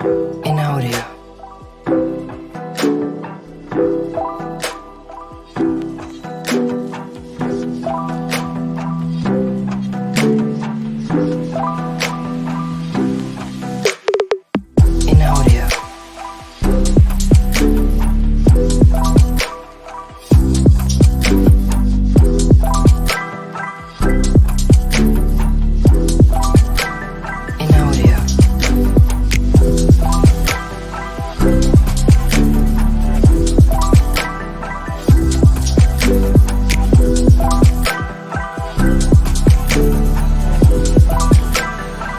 in audio. In audio. In audio. In audio.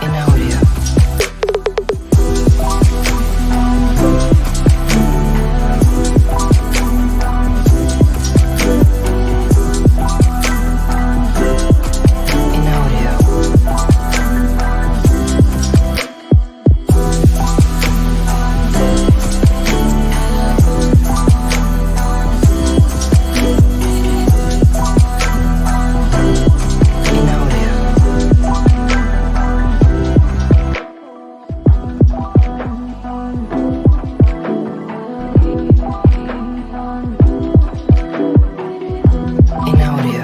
In audio. In audio. In audio. In audio. In audio.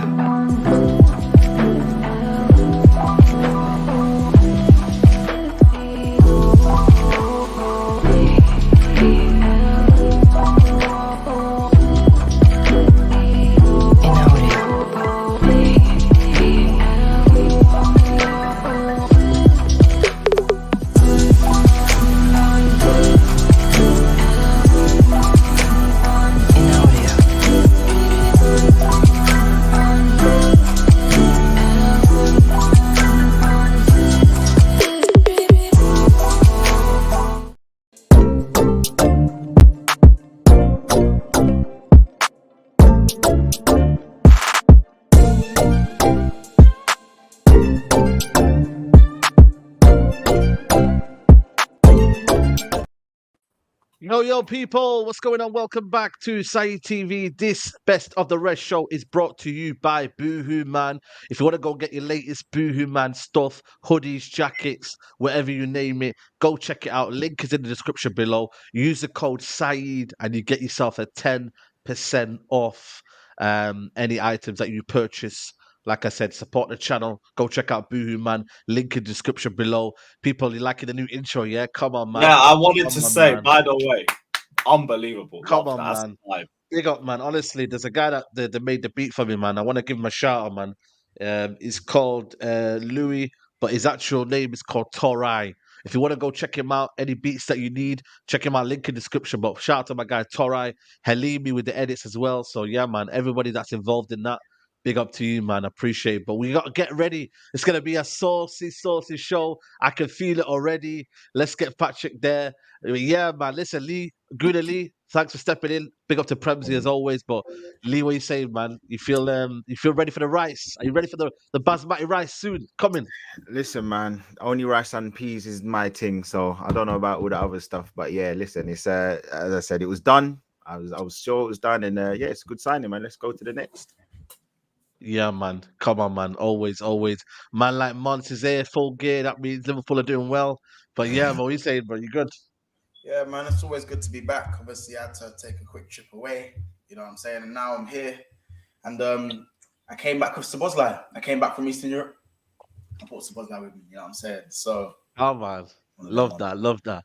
Yo, people, what's going on? Welcome back to Saeed TV. This Best of the Rest show is brought to you by Boohoo Man. If you want to go get your latest Boohoo Man stuff, hoodies, jackets, whatever you name it, go check it out. Link is in the description below. Use the code Saeed and you get yourself a 10% off any items that you purchase. Like I said, support the channel. Go check out Boohoo Man. Link in the description below. People, you liking the new intro, yeah? Come on, man. Yeah, I wanted Come to on, say, man. by the way, unbelievable. Come Love on, that. That's man. live. Big up, man. Honestly, there's a guy that they made the beat for me, man. I want to give him a shout out, man. He's called Louis, but his actual name is called Torai. If you want to go check him out, any beats that you need, check him out. Link in description. But shout out to my guy Torai, Halimi with the edits as well. So yeah, man. Everybody that's involved in that, big up to you, man. Appreciate it. But we got to get ready. It's gonna be a saucy show. I can feel it already. Let's get Patrick there. Yeah, man. Listen, Lee, Guna Lee, thanks for stepping in. Big up to Premsy as always. But Lee, what are you saying, man? You feel ready for the rice? Are you ready for the basmati rice soon? Coming. Listen, man, only rice and peas is my thing, so I don't know about all the other stuff. But yeah, listen, it's as I said, it was done. I was sure it was done, and yeah, it's a good signing, man. Let's go to the next. Yeah, man. Come on, man. Always. Man like Mons is here, full gear. That means Liverpool are doing well. But yeah, man, what are you saying, bro? You good? Yeah, man, it's always good to be back. Obviously, I had to take a quick trip away. You know what I'm saying? And now I'm here. And I came back with Sabozlai. I came back from Eastern Europe. I brought Sabozlai with me. You know what I'm saying? So, Oh, man. Love that.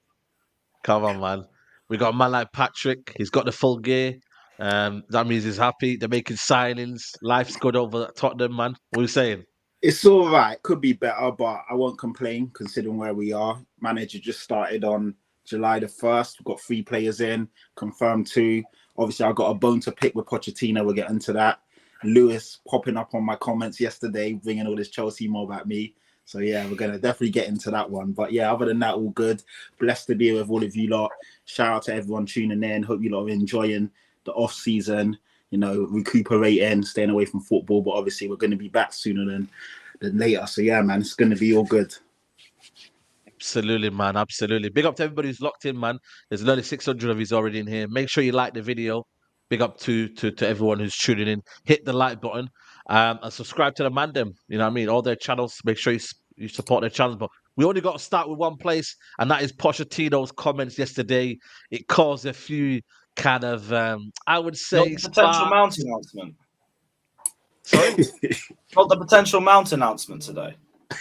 Come on, man. We got a man like Patrick. He's got the full gear. That means he's happy. They're making signings. Life's good over at Tottenham, man. What are you saying? It's all right. Could be better, but I won't complain considering where we are. Manager just started on July the 1st. We've got 3 players in, confirmed 2. Obviously, I got a bone to pick with Pochettino. We'll get into that. Lewis popping up on my comments yesterday, bringing all this Chelsea mob at me. So, yeah, we're going to definitely get into that one. But, yeah, other than that, all good. Blessed to be with all of you lot. Shout out to everyone tuning in. Hope you lot are enjoying the off-season, you know, recuperating, staying away from football. But, obviously, we're going to be back sooner than later. So, yeah, man, it's going to be all good. Absolutely, man. Absolutely. Big up to everybody who's locked in, man. There's nearly 600 of you already in here. Make sure you like the video. Big up to everyone who's tuning in. Hit the like button and subscribe to the Mandem. You know what I mean? All their channels. Make sure you support their channels. But we only got to start with one place, and that is Pochettino's comments yesterday. It caused a few kind of, I would Not say, the potential sparks. mount announcement. Sorry? Not the potential mount announcement today.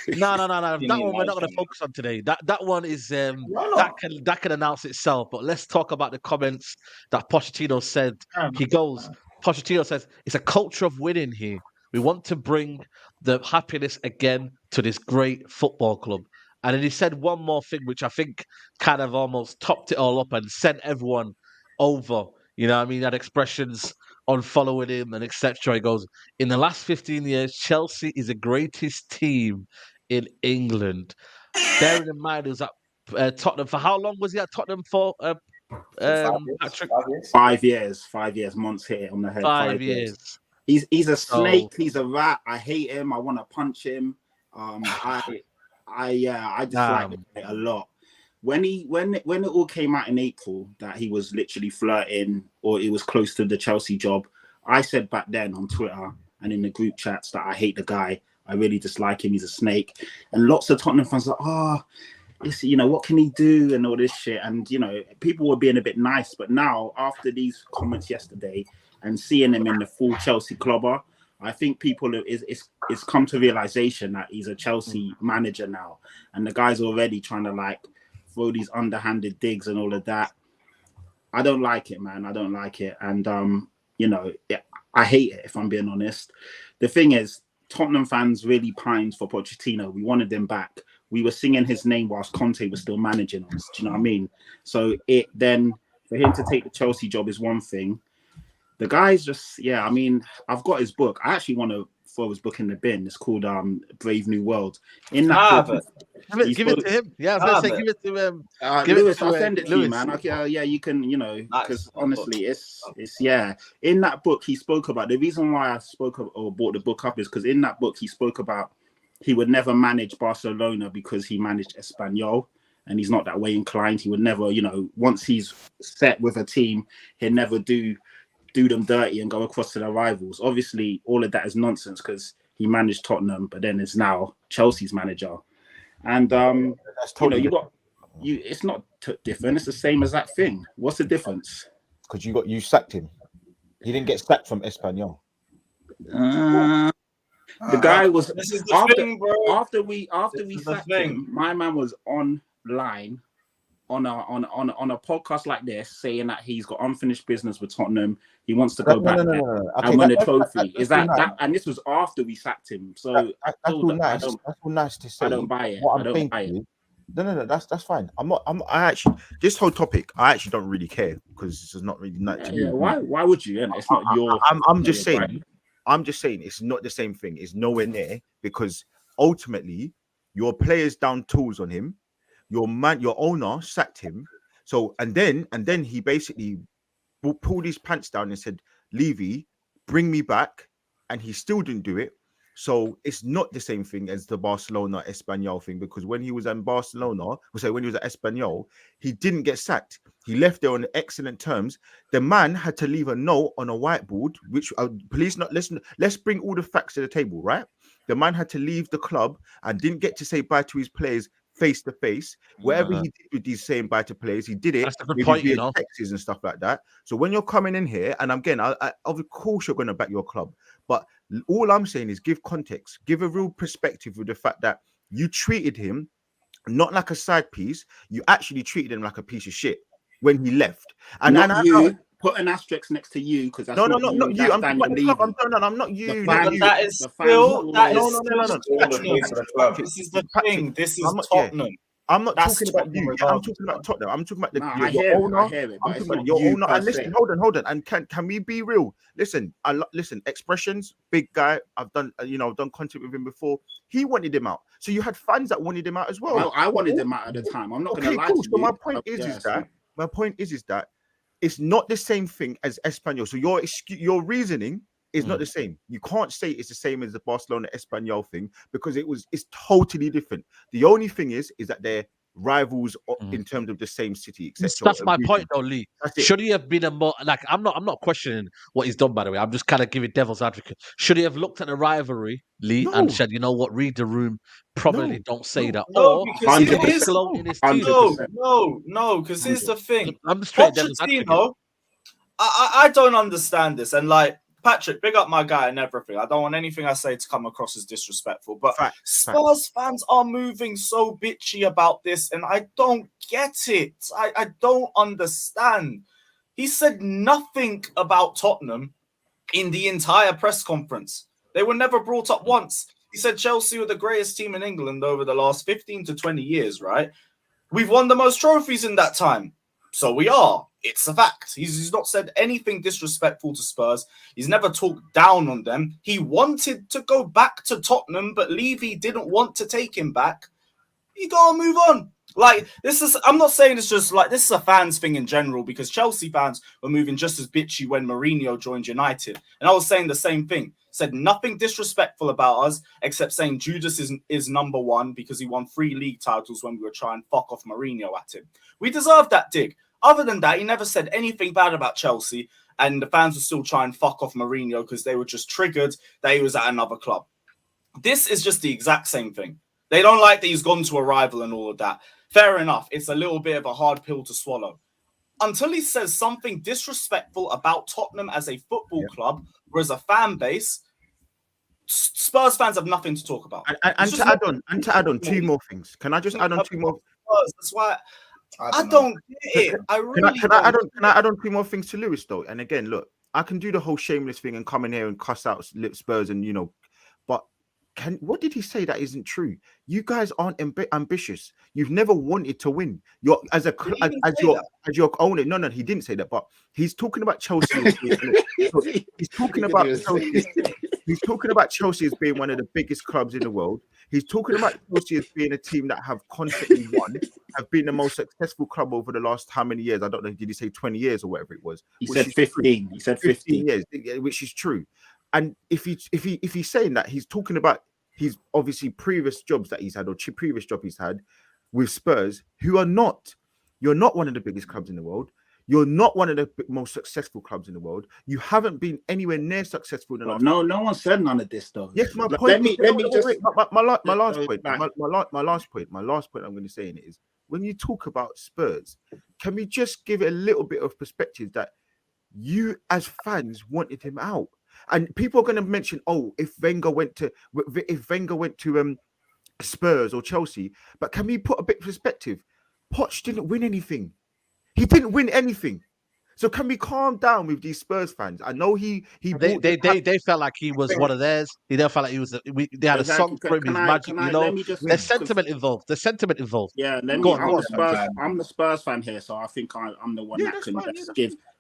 No. You That mean one we're not like going to focus on today. That one is Why that not? can announce itself. But let's talk about the comments that Pochettino said. Pochettino says it's a culture of winning here. We want to bring the happiness again to this great football club. And then he said one more thing, which I think kind of almost topped it all up and sent everyone over. You know what I mean? That expressions on following him and etc. He goes, in the last 15 years, Chelsea is the greatest team in England. Bearing in mind, it was at Tottenham. For how long was he at Tottenham for? For 5 years. Patrick, 5 years. 5 years, 5 years, months here on the head. 5 years. He's a So- snake. He's a rat. I hate him. I want to punch him. I dislike him a lot. When it all came out in April that he was literally flirting or he was close to the Chelsea job, I said back then on Twitter and in the group chats that I hate the guy. I really dislike him. He's a snake. And lots of Tottenham fans are like, what can he do and all this shit. And, people were being a bit nice. But now, after these comments yesterday and seeing him in the full Chelsea clobber, I think people it's come to realization that he's a Chelsea manager now. And the guy's already trying to throw these underhanded digs and all of that. I don't like it, man. I don't like it. And, I hate it, if I'm being honest. The thing is, Tottenham fans really pined for Pochettino. We wanted him back. We were singing his name whilst Conte was still managing us. Do you know what I mean? So for him to take the Chelsea job is one thing. The guy's just, I've got his book. I actually want to throw his book in the bin. It's called Brave New World. In that book, give it to him. Yeah, I was going to say, give it to him. Lewis, I'll send it to you, man. You can, because honestly, it's in that book he spoke about. The reason why I brought the book up is because in that book he spoke about he would never manage Barcelona because he managed Espanyol and he's not that way inclined. He would never, once he's set with a team, he'll never do them dirty and go across to their rivals. Obviously, all of that is nonsense because he managed Tottenham, but then is now Chelsea's manager. And That's totally it's not different. It's the same as that thing. What's the difference? because you sacked him. He didn't get sacked from Espanyol. The guy was This is the thing, bro. after we sacked him. My man was online on a podcast like this saying that he's got unfinished business with Tottenham. He wants to go back there and win a trophy. Is that? And this was after we sacked him. So That's all nice. That's all nice to say. I don't buy it. What I I'm don't buy it. thinking, no, that's fine. I actually, this whole topic, I actually don't really care because this is not really nice to me. Why would you? It's not your. I'm just saying. I'm just saying it's not the same thing. It's nowhere near because ultimately your players down tools on him. Your owner sacked him. So and then he basically pulled his pants down and said, "Levy, bring me back," and he still didn't do it. So it's not the same thing as the Barcelona Espanyol thing because when he was in Barcelona, when he was at Espanyol, he didn't get sacked. He left there on excellent terms. The man had to leave a note on a whiteboard, which please not listen. Let's bring all the facts to the table, right? The man had to leave the club and didn't get to say bye to his players face to face. Whatever he did with these saying bye to players, he did it. That's a good point, you know. Texts and stuff like that. So when you're coming in here, and again, I of course you're going to back your club, but all I'm saying is give context, give a real perspective with the fact that you treated him not like a side piece. You actually treated him like a piece of shit when he left. And you put an asterisk next to you because that's not you. That's I'm Daniel not you. That is still This is the thing. This is Tottenham. I'm not That's talking about Tottenham you. I'm talking about Tottenham. I'm talking about your owner. I hear it, I'm talking about your owner. And listen, hold on. And can we be real? Listen, expressions, big guy. I've done content with him before. He wanted him out. So you had fans that wanted him out as well. I wanted him out at the time. I'm not going to lie to you. So my point is that it's not the same thing as Espanyol. So your reasoning is not the same. You can't say it's the same as the Barcelona Espanyol thing because it's totally different. The only thing is that they're rivals in terms of the same city, etc. That's my point, though, Lee. That's it. Should he have been a more like? I'm not questioning what he's done. By the way, I'm just kind of giving devil's advocate. Should he have looked at the rivalry, Lee, No. and said, you know what, read the room, probably No. don't say that, No, or because is it he is gloating his team? 100%. No, because here's the thing. I'm just straight devil's advocate. Pochettino, I don't understand this. And like, Patrick, big up my guy and everything. I don't want anything I say to come across as disrespectful. But Spurs fans are moving so bitchy about this, and I don't get it. I don't understand. He said nothing about Tottenham in the entire press conference. They were never brought up once. He said Chelsea were the greatest team in England over the last 15 to 20 years, right? We've won the most trophies in that time. So we are. It's a fact. He's not said anything disrespectful to Spurs. He's never talked down on them. He wanted to go back to Tottenham, but Levy didn't want to take him back. You gotta move on. Like, this is, I'm not saying it's just like, this is a fans thing in general, because Chelsea fans were moving just as bitchy when Mourinho joined United. And I was saying the same thing. Said nothing disrespectful about us, except saying Judas is number one because he won 3 league titles when we were trying to fuck off Mourinho at him. We deserve that dig. Other than that, he never said anything bad about Chelsea, and the fans were still trying to fuck off Mourinho because they were just triggered that he was at another club. This is just the exact same thing. They don't like that he's gone to a rival and all of that. Fair enough. It's a little bit of a hard pill to swallow. Until he says something disrespectful about Tottenham as a football club or as a fan base, Spurs fans have nothing to talk about. And to add on 2 more things. Can I just add on 2 more? That's why I don't get it. Can I add on 2 more things to Lewis though? And again, look, I can do the whole shameless thing and come in here and cuss out Spurs and but what did he say that isn't true? You guys aren't ambitious. You've never wanted to win. You're as your owner. No, he didn't say that. But he's talking about Chelsea. He's talking about Chelsea. He's talking about Chelsea as being one of the biggest clubs in the world. He's talking about Chelsea as being a team that have constantly won, have been the most successful club over the last how many years? I don't know. Did he say 20 years or whatever it was? He said 15. He said 15 years, which is true. And if he's saying that, he's talking about his obviously previous jobs that he's had or previous job he's had with Spurs, who are not. You're not one of the biggest clubs in the world. You're not one of the most successful clubs in the world. You haven't been anywhere near successful in the last. No one said none of this though. Yes, my point. My last point. My last point. I'm going to say in it is when you talk about Spurs, can we just give it a little bit of perspective that you as fans wanted him out? And people are going to mention, if Wenger went to Spurs or Chelsea, but can we put a bit of perspective? Poch didn't win anything. He didn't win anything. So can we calm down with these Spurs fans? I know they felt like he was one of theirs. They felt like he was. They had a song for him. His magic, There's sentiment involved. Yeah, I'm the Spurs fan here, so I think I'm the one that can just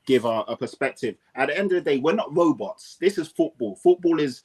give a perspective. At the end of the day, we're not robots. This is football. Football is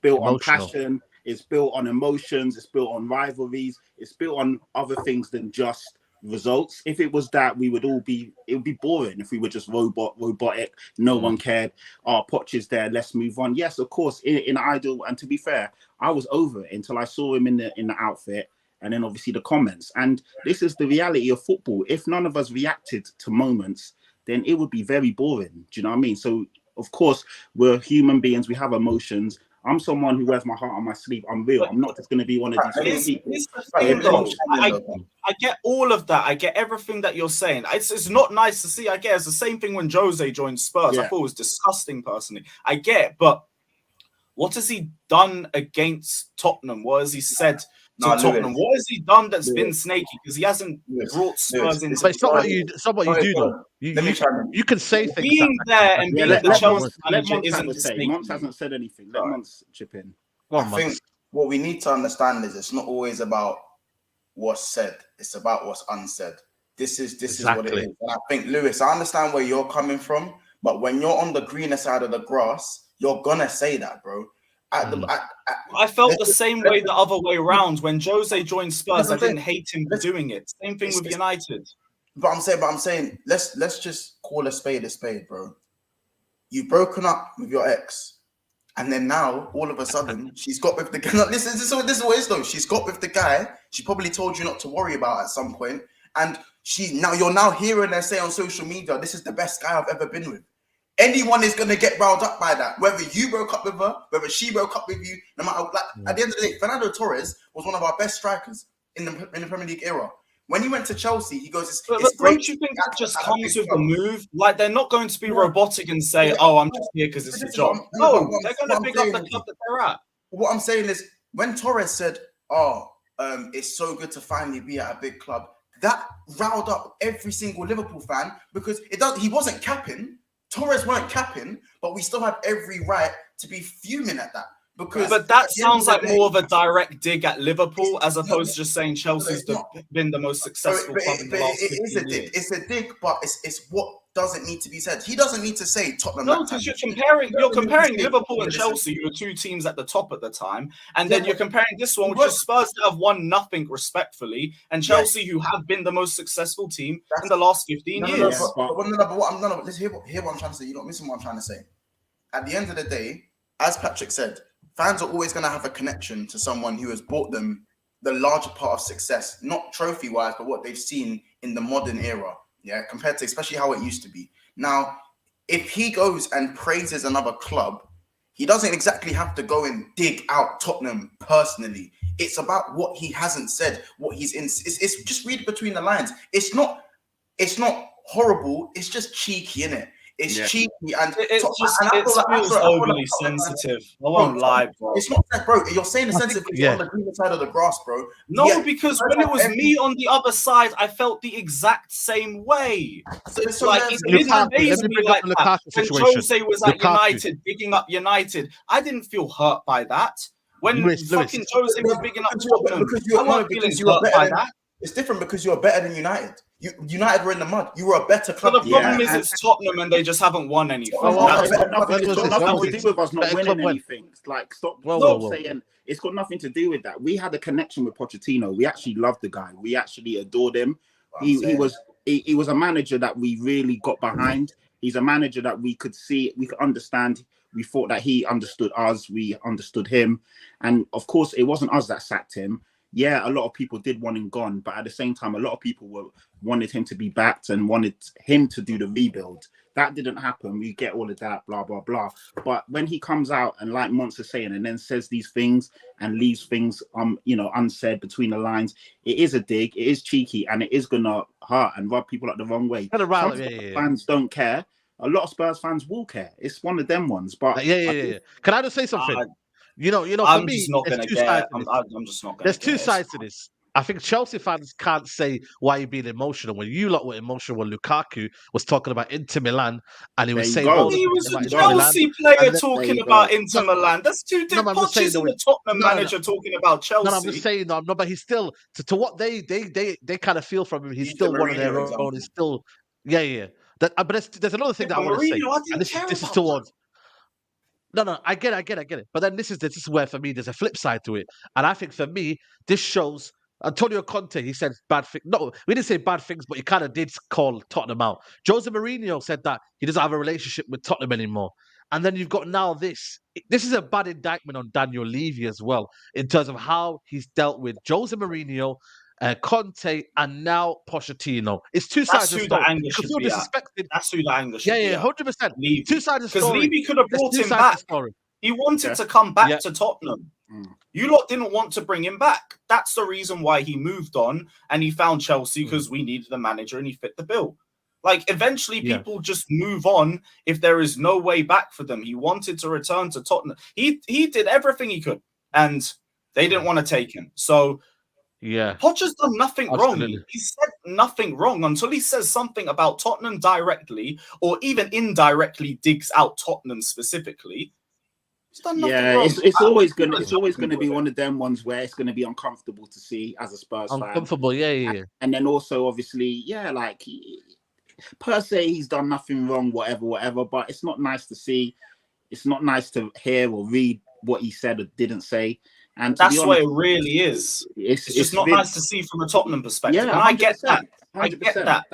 built on passion. It's built on emotions. It's built on rivalries. It's built on other things than just results. If it was that, it would be boring if we were just robotic. No one cared. Poch is there. Let's move on. Yes, of course. In ideal, and to be fair, I was over it until I saw him in the outfit, and then obviously the comments. And this is the reality of football. If none of us reacted to moments, then it would be very boring. Do you know what I mean? So of course we're human beings. We have emotions. I'm someone who wears my heart on my sleeve. I'm real. I'm not just going to be one of these people. I get all of that. I get everything that you're saying. It's not nice to see. I get it's the same thing when Jose joined Spurs. I thought it was disgusting personally. I get it, but what has he done against Tottenham? What has he said to Tottenham? What has he done that's been snaky? Because he hasn't brought Spurs into. But it's not what you do though. You can say things. Being there and being the Chelsea manager isn't snaky. Monts hasn't said anything. Let Monts chip in. I think what we need to understand is it's not always about what's said. It's about what's unsaid. This is what it is. And I think, Lewis, I understand where you're coming from, but when you're on the greener side of the grass, you're gonna say that, bro. I felt the same way the other way around. When Jose joined Spurs, I didn't hate him for doing it. Same thing with United. But I'm saying, let's just call a spade, bro. You've broken up with your ex, And then now, all of a sudden, she's got with the guy. This is what it is, though. She's got with the guy she probably told you not to worry about at some point. And you're now hearing her say on social media, this is the best guy I've ever been with. Anyone is going to get riled up by that. Whether you broke up with her, whether she broke up with you, no matter, at the end of the day, Fernando Torres was one of our best strikers in the Premier League era. When he went to Chelsea, he goes, it's great. Don't you think that just comes with the move? Like, they're not going to be robotic and say, I'm just here because it's a job. No, they're going to pick up the club that they're at. What I'm saying is, when Torres said, it's so good to finally be at a big club, that riled up every single Liverpool fan because he wasn't capping. Torres weren't capping, but we still have every right to be fuming at that. But that sounds like more of a direct dig at Liverpool as opposed to just saying Chelsea's been the most successful club in the last 15 years. It's a dig, but it's what doesn't need to be said. He doesn't need to say Tottenham. No, because you're comparing Liverpool and Chelsea, who were two teams at the top at the time, and then you're comparing this one, which is Spurs that have won nothing respectfully, and Chelsea, who have been the most successful team in the last 15 years. Let's hear what I'm trying to say. You're not missing what I'm trying to say. At the end of the day, as Patrick said, fans are always going to have a connection to someone who has brought them the larger part of success, not trophy-wise, but what they've seen in the modern era, compared to especially how it used to be. Now, if he goes and praises another club, he doesn't exactly have to go and dig out Tottenham personally. It's about what he hasn't said, what he's in. It's just read between the lines. It's not horrible. It's just cheeky, innit? It's cheeky and it feels overly sensitive. I won't lie, bro. It's not that, bro. You're saying the sensitive on the green side of the grass, bro. No, because when it was me on the other side, I felt the exact same way. So like it didn't amaze me like that. When Jose was at United, bigging up United, I didn't feel hurt by that. When fucking Jose was bigging up Tottenham, I wasn't feeling hurt by that. It's different because you're better than United. United were in the mud. You were a better club. So the problem is it's Tottenham and they just haven't won anything. It's got nothing to do with us not winning anything. Like, stop saying it's got nothing to do with that. We had a connection with Pochettino. We actually loved the guy. We actually adored him. He was a manager that we really got behind. He's a manager that we could see, we could understand. We thought that he understood us. We understood him. And of course, it wasn't us that sacked him. Yeah, a lot of people did want him gone, but at the same time, a lot of people wanted him to be backed and wanted him to do the rebuild. That didn't happen. We get all of that, blah, blah, blah. But when he comes out and like Monster's saying, and then says these things and leaves things, unsaid between the lines, it is a dig, it is cheeky, and it is gonna hurt and rub people up the wrong way. Fans don't care. A lot of Spurs fans will care. It's one of them ones. But Can I just say something? For I'm me, just not going to get it. I'm just not going to There's two sides to this. I think Chelsea fans can't say why you're being emotional when you lot were emotional when Lukaku was talking about Inter Milan and he was saying he was a Chelsea player talking about Inter Milan. That's two different. Pochettino and the Tottenham manager talking about Chelsea. No, I'm just saying but he's still to what they kind of feel from him. He's still one of their own. He's still but there's another thing that I want to say, and this is towards. No, I get it. But then this is where for me there's a flip side to it, and I think for me this shows Antonio Conte. He said bad things. No, we didn't say bad things, but he kind of did call Tottenham out. Jose Mourinho said that he doesn't have a relationship with Tottenham anymore, and then you've got now this. This is a bad indictment on Daniel Levy as well in terms of how he's dealt with Jose Mourinho, Conte, and now Pochettino. It's two sides of the story. That's who the anger should be. 100%. Two sides of the story. Because Levy could have brought him back. He wanted to come back to Tottenham. You lot didn't want to bring him back. That's the reason why he moved on and he found Chelsea because we needed a manager and he fit the bill. Like, eventually people just move on if there is no way back for them. He wanted to return to Tottenham. He did everything he could and they didn't want to take him. So Poch's done nothing wrong. He said nothing wrong until he says something about Tottenham directly or even indirectly digs out Tottenham specifically. He's done nothing wrong. It's always gonna be one of them ones where it's gonna be uncomfortable to see as a Spurs fan. Uncomfortable, And then also obviously, like per se he's done nothing wrong, whatever, but it's not nice to see. It's not nice to hear or read what he said or didn't say. And that's what it really is. It's just not nice to see from a Tottenham perspective. And I get that. I get that.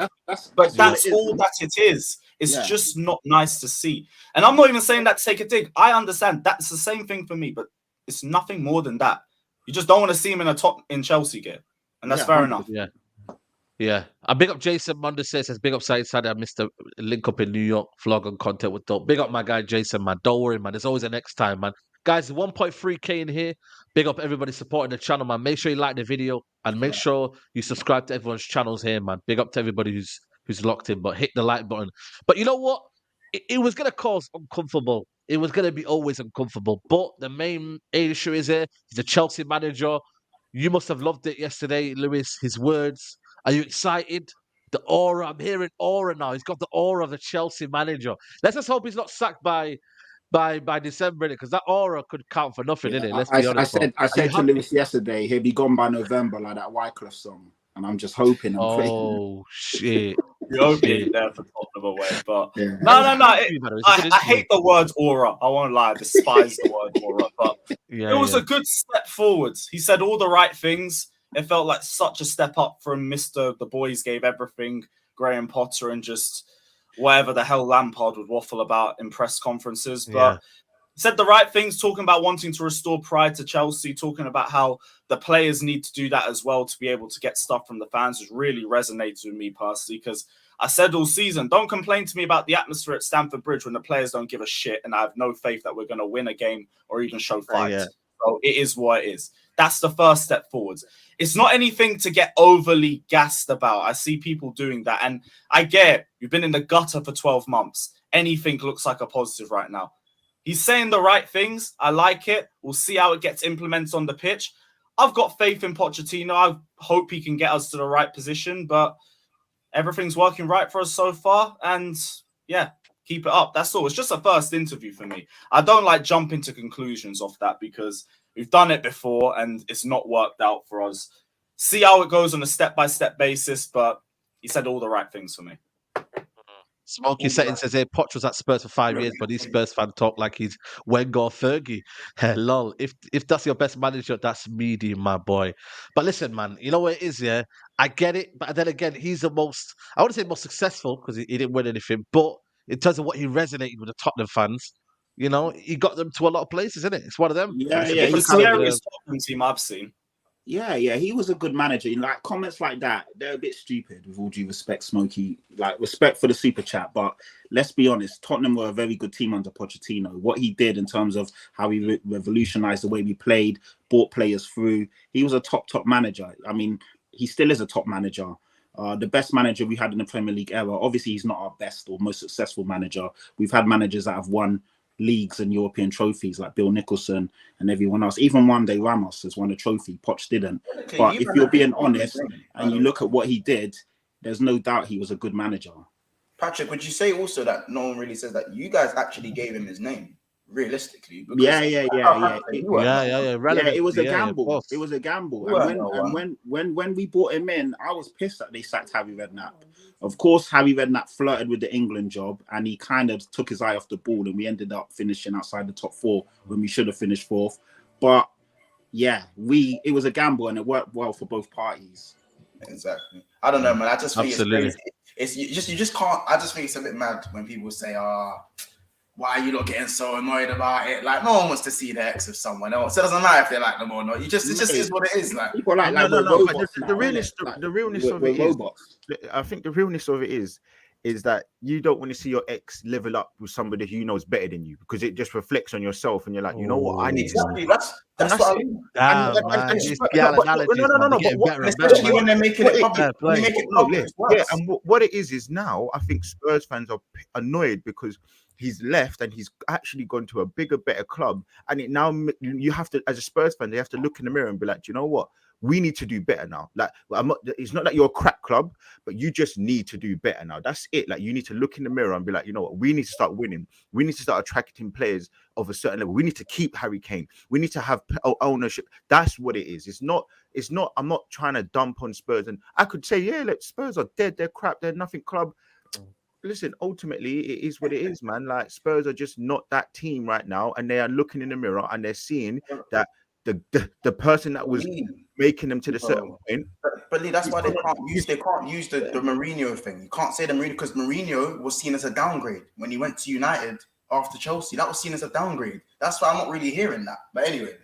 But that's all that it is. It's just not nice to see. And I'm not even saying that to take a dig. I understand that's the same thing for me, but it's nothing more than that. You just don't want to see him in Chelsea gear, and that's fair enough. Yeah. I big up Jason Monday says big up Saeed. I missed the link up in New York. Vlog and content with dope. Big up my guy Jason, man. Don't worry, man. There's always a next time, man. Guys, 1.3K in here. Big up everybody supporting the channel, man. Make sure you like the video and make sure you subscribe to everyone's channels here, man. Big up to everybody who's locked in, but hit the like button. But you know what? It was gonna cause uncomfortable. It was gonna be always uncomfortable. But the main issue is here. He's a Chelsea manager. You must have loved it yesterday, Lewis. His words. Are you excited? The aura, I'm hearing aura now. He's got the aura of the Chelsea manager. Let's just hope he's not sacked by December, because that aura could count for nothing, innit? Let's be honest. I said to Lewis yesterday, he'll be gone by November, like that Wycliffe song. And I'm just hoping. Shit. You're hoping there for Tottenham away, but no. I hate the word aura. I won't lie, I despise the word aura. But it was a good step forwards. He said all the right things. It felt like such a step up from Mr. The Boys Gave Everything, Graham Potter, and just whatever the hell Lampard would waffle about in press conferences. But said the right things, talking about wanting to restore pride to Chelsea, talking about how the players need to do that as well to be able to get stuff from the fans, has really resonated with me personally, because I said all season, don't complain to me about the atmosphere at Stamford Bridge when the players don't give a shit and I have no faith that we're going to win a game or even show fight. So it is what it is. That's the first step forwards. It's not anything to get overly gassed about. I see people doing that. And I get it. You've been in the gutter for 12 months. Anything looks like a positive right now. He's saying the right things. I like it. We'll see how it gets implemented on the pitch. I've got faith in Pochettino. I hope he can get us to the right position. But everything's working right for us so far. And yeah, keep it up. That's all. It's just a first interview for me. I don't like jumping to conclusions off that because we've done it before and it's not worked out for us. See how it goes on a step-by-step basis, but he said all the right things for me. Smokey Setting says here, Poch was at Spurs for 5 years, but these Spurs fans talk like he's Wenger or Fergie. Lol. If that's your best manager, that's medium, my boy. But listen, man, you know what it is, yeah? I get it, but then again, he's the most, I wouldn't say most successful because he didn't win anything, but in terms of what he resonated with the Tottenham fans, you know, he got them to a lot of places, isn't it? It's one of them. It's the scariest Tottenham team I've seen. Yeah, he was a good manager. Like comments like that, they're a bit stupid. With all due respect, Smokey. Like respect for the super chat, but let's be honest. Tottenham were a very good team under Pochettino. What he did in terms of how he revolutionized the way we played, brought players through. He was a top manager. I mean, he still is a top manager. The best manager we had in the Premier League era. Obviously, he's not our best or most successful manager. We've had managers that have won leagues and European trophies like Bill Nicholson and everyone else. Even one day Ramos has won a trophy. Poch didn't. But if you're being honest and you look at what he did, there's no doubt he was a good manager. Patrick, would you say also that no one really says that you guys actually gave him his name? Realistically, Yeah. It was a gamble. It was a gamble. And when we brought him in, I was pissed that they sacked Harry Redknapp. Of course, Harry Redknapp flirted with the England job, and he kind of took his eye off the ball, and we ended up finishing outside the top 4 when we should have finished 4th. But yeah, it was a gamble, and it worked well for both parties. Exactly. I don't know, man. I just think it's you just can't. I just think it's a bit mad when people say, why are you not getting so annoyed about it? Like, no one wants to see the ex of someone else. It doesn't matter if they like them or not. It just is what it is. Like, people like no. But the realness of it is, I think the realness of it is that you don't want to see your ex level up with somebody who you know is better than you, because it just reflects on yourself, and you're like, you know what, I need exactly. That's what I mean. No, especially when they're making it public. When they make it public, and what it is now, I think Spurs fans are annoyed because he's left and he's actually gone to a bigger, better club. And it now you have to, as a Spurs fan, they have to look in the mirror and be like, do you know what? We need to do better now. Like, it's not that you're a crap club, but you just need to do better now. That's it. Like, you need to look in the mirror and be like, you know what? We need to start winning. We need to start attracting players of a certain level. We need to keep Harry Kane. We need to have ownership. That's what it is. It's not. I'm not trying to dump on Spurs. And I could say, yeah, look, Spurs are dead. They're crap. They're nothing club. Listen, ultimately, it is what it is, man. Like, Spurs are just not that team right now, and they are looking in the mirror and they're seeing that the person that was making them to the certain point. But Lee, that's why they can't use the Mourinho thing. You can't say the Mourinho because Mourinho was seen as a downgrade when he went to United after Chelsea. That was seen as a downgrade. That's why I'm not really hearing that. But anyway,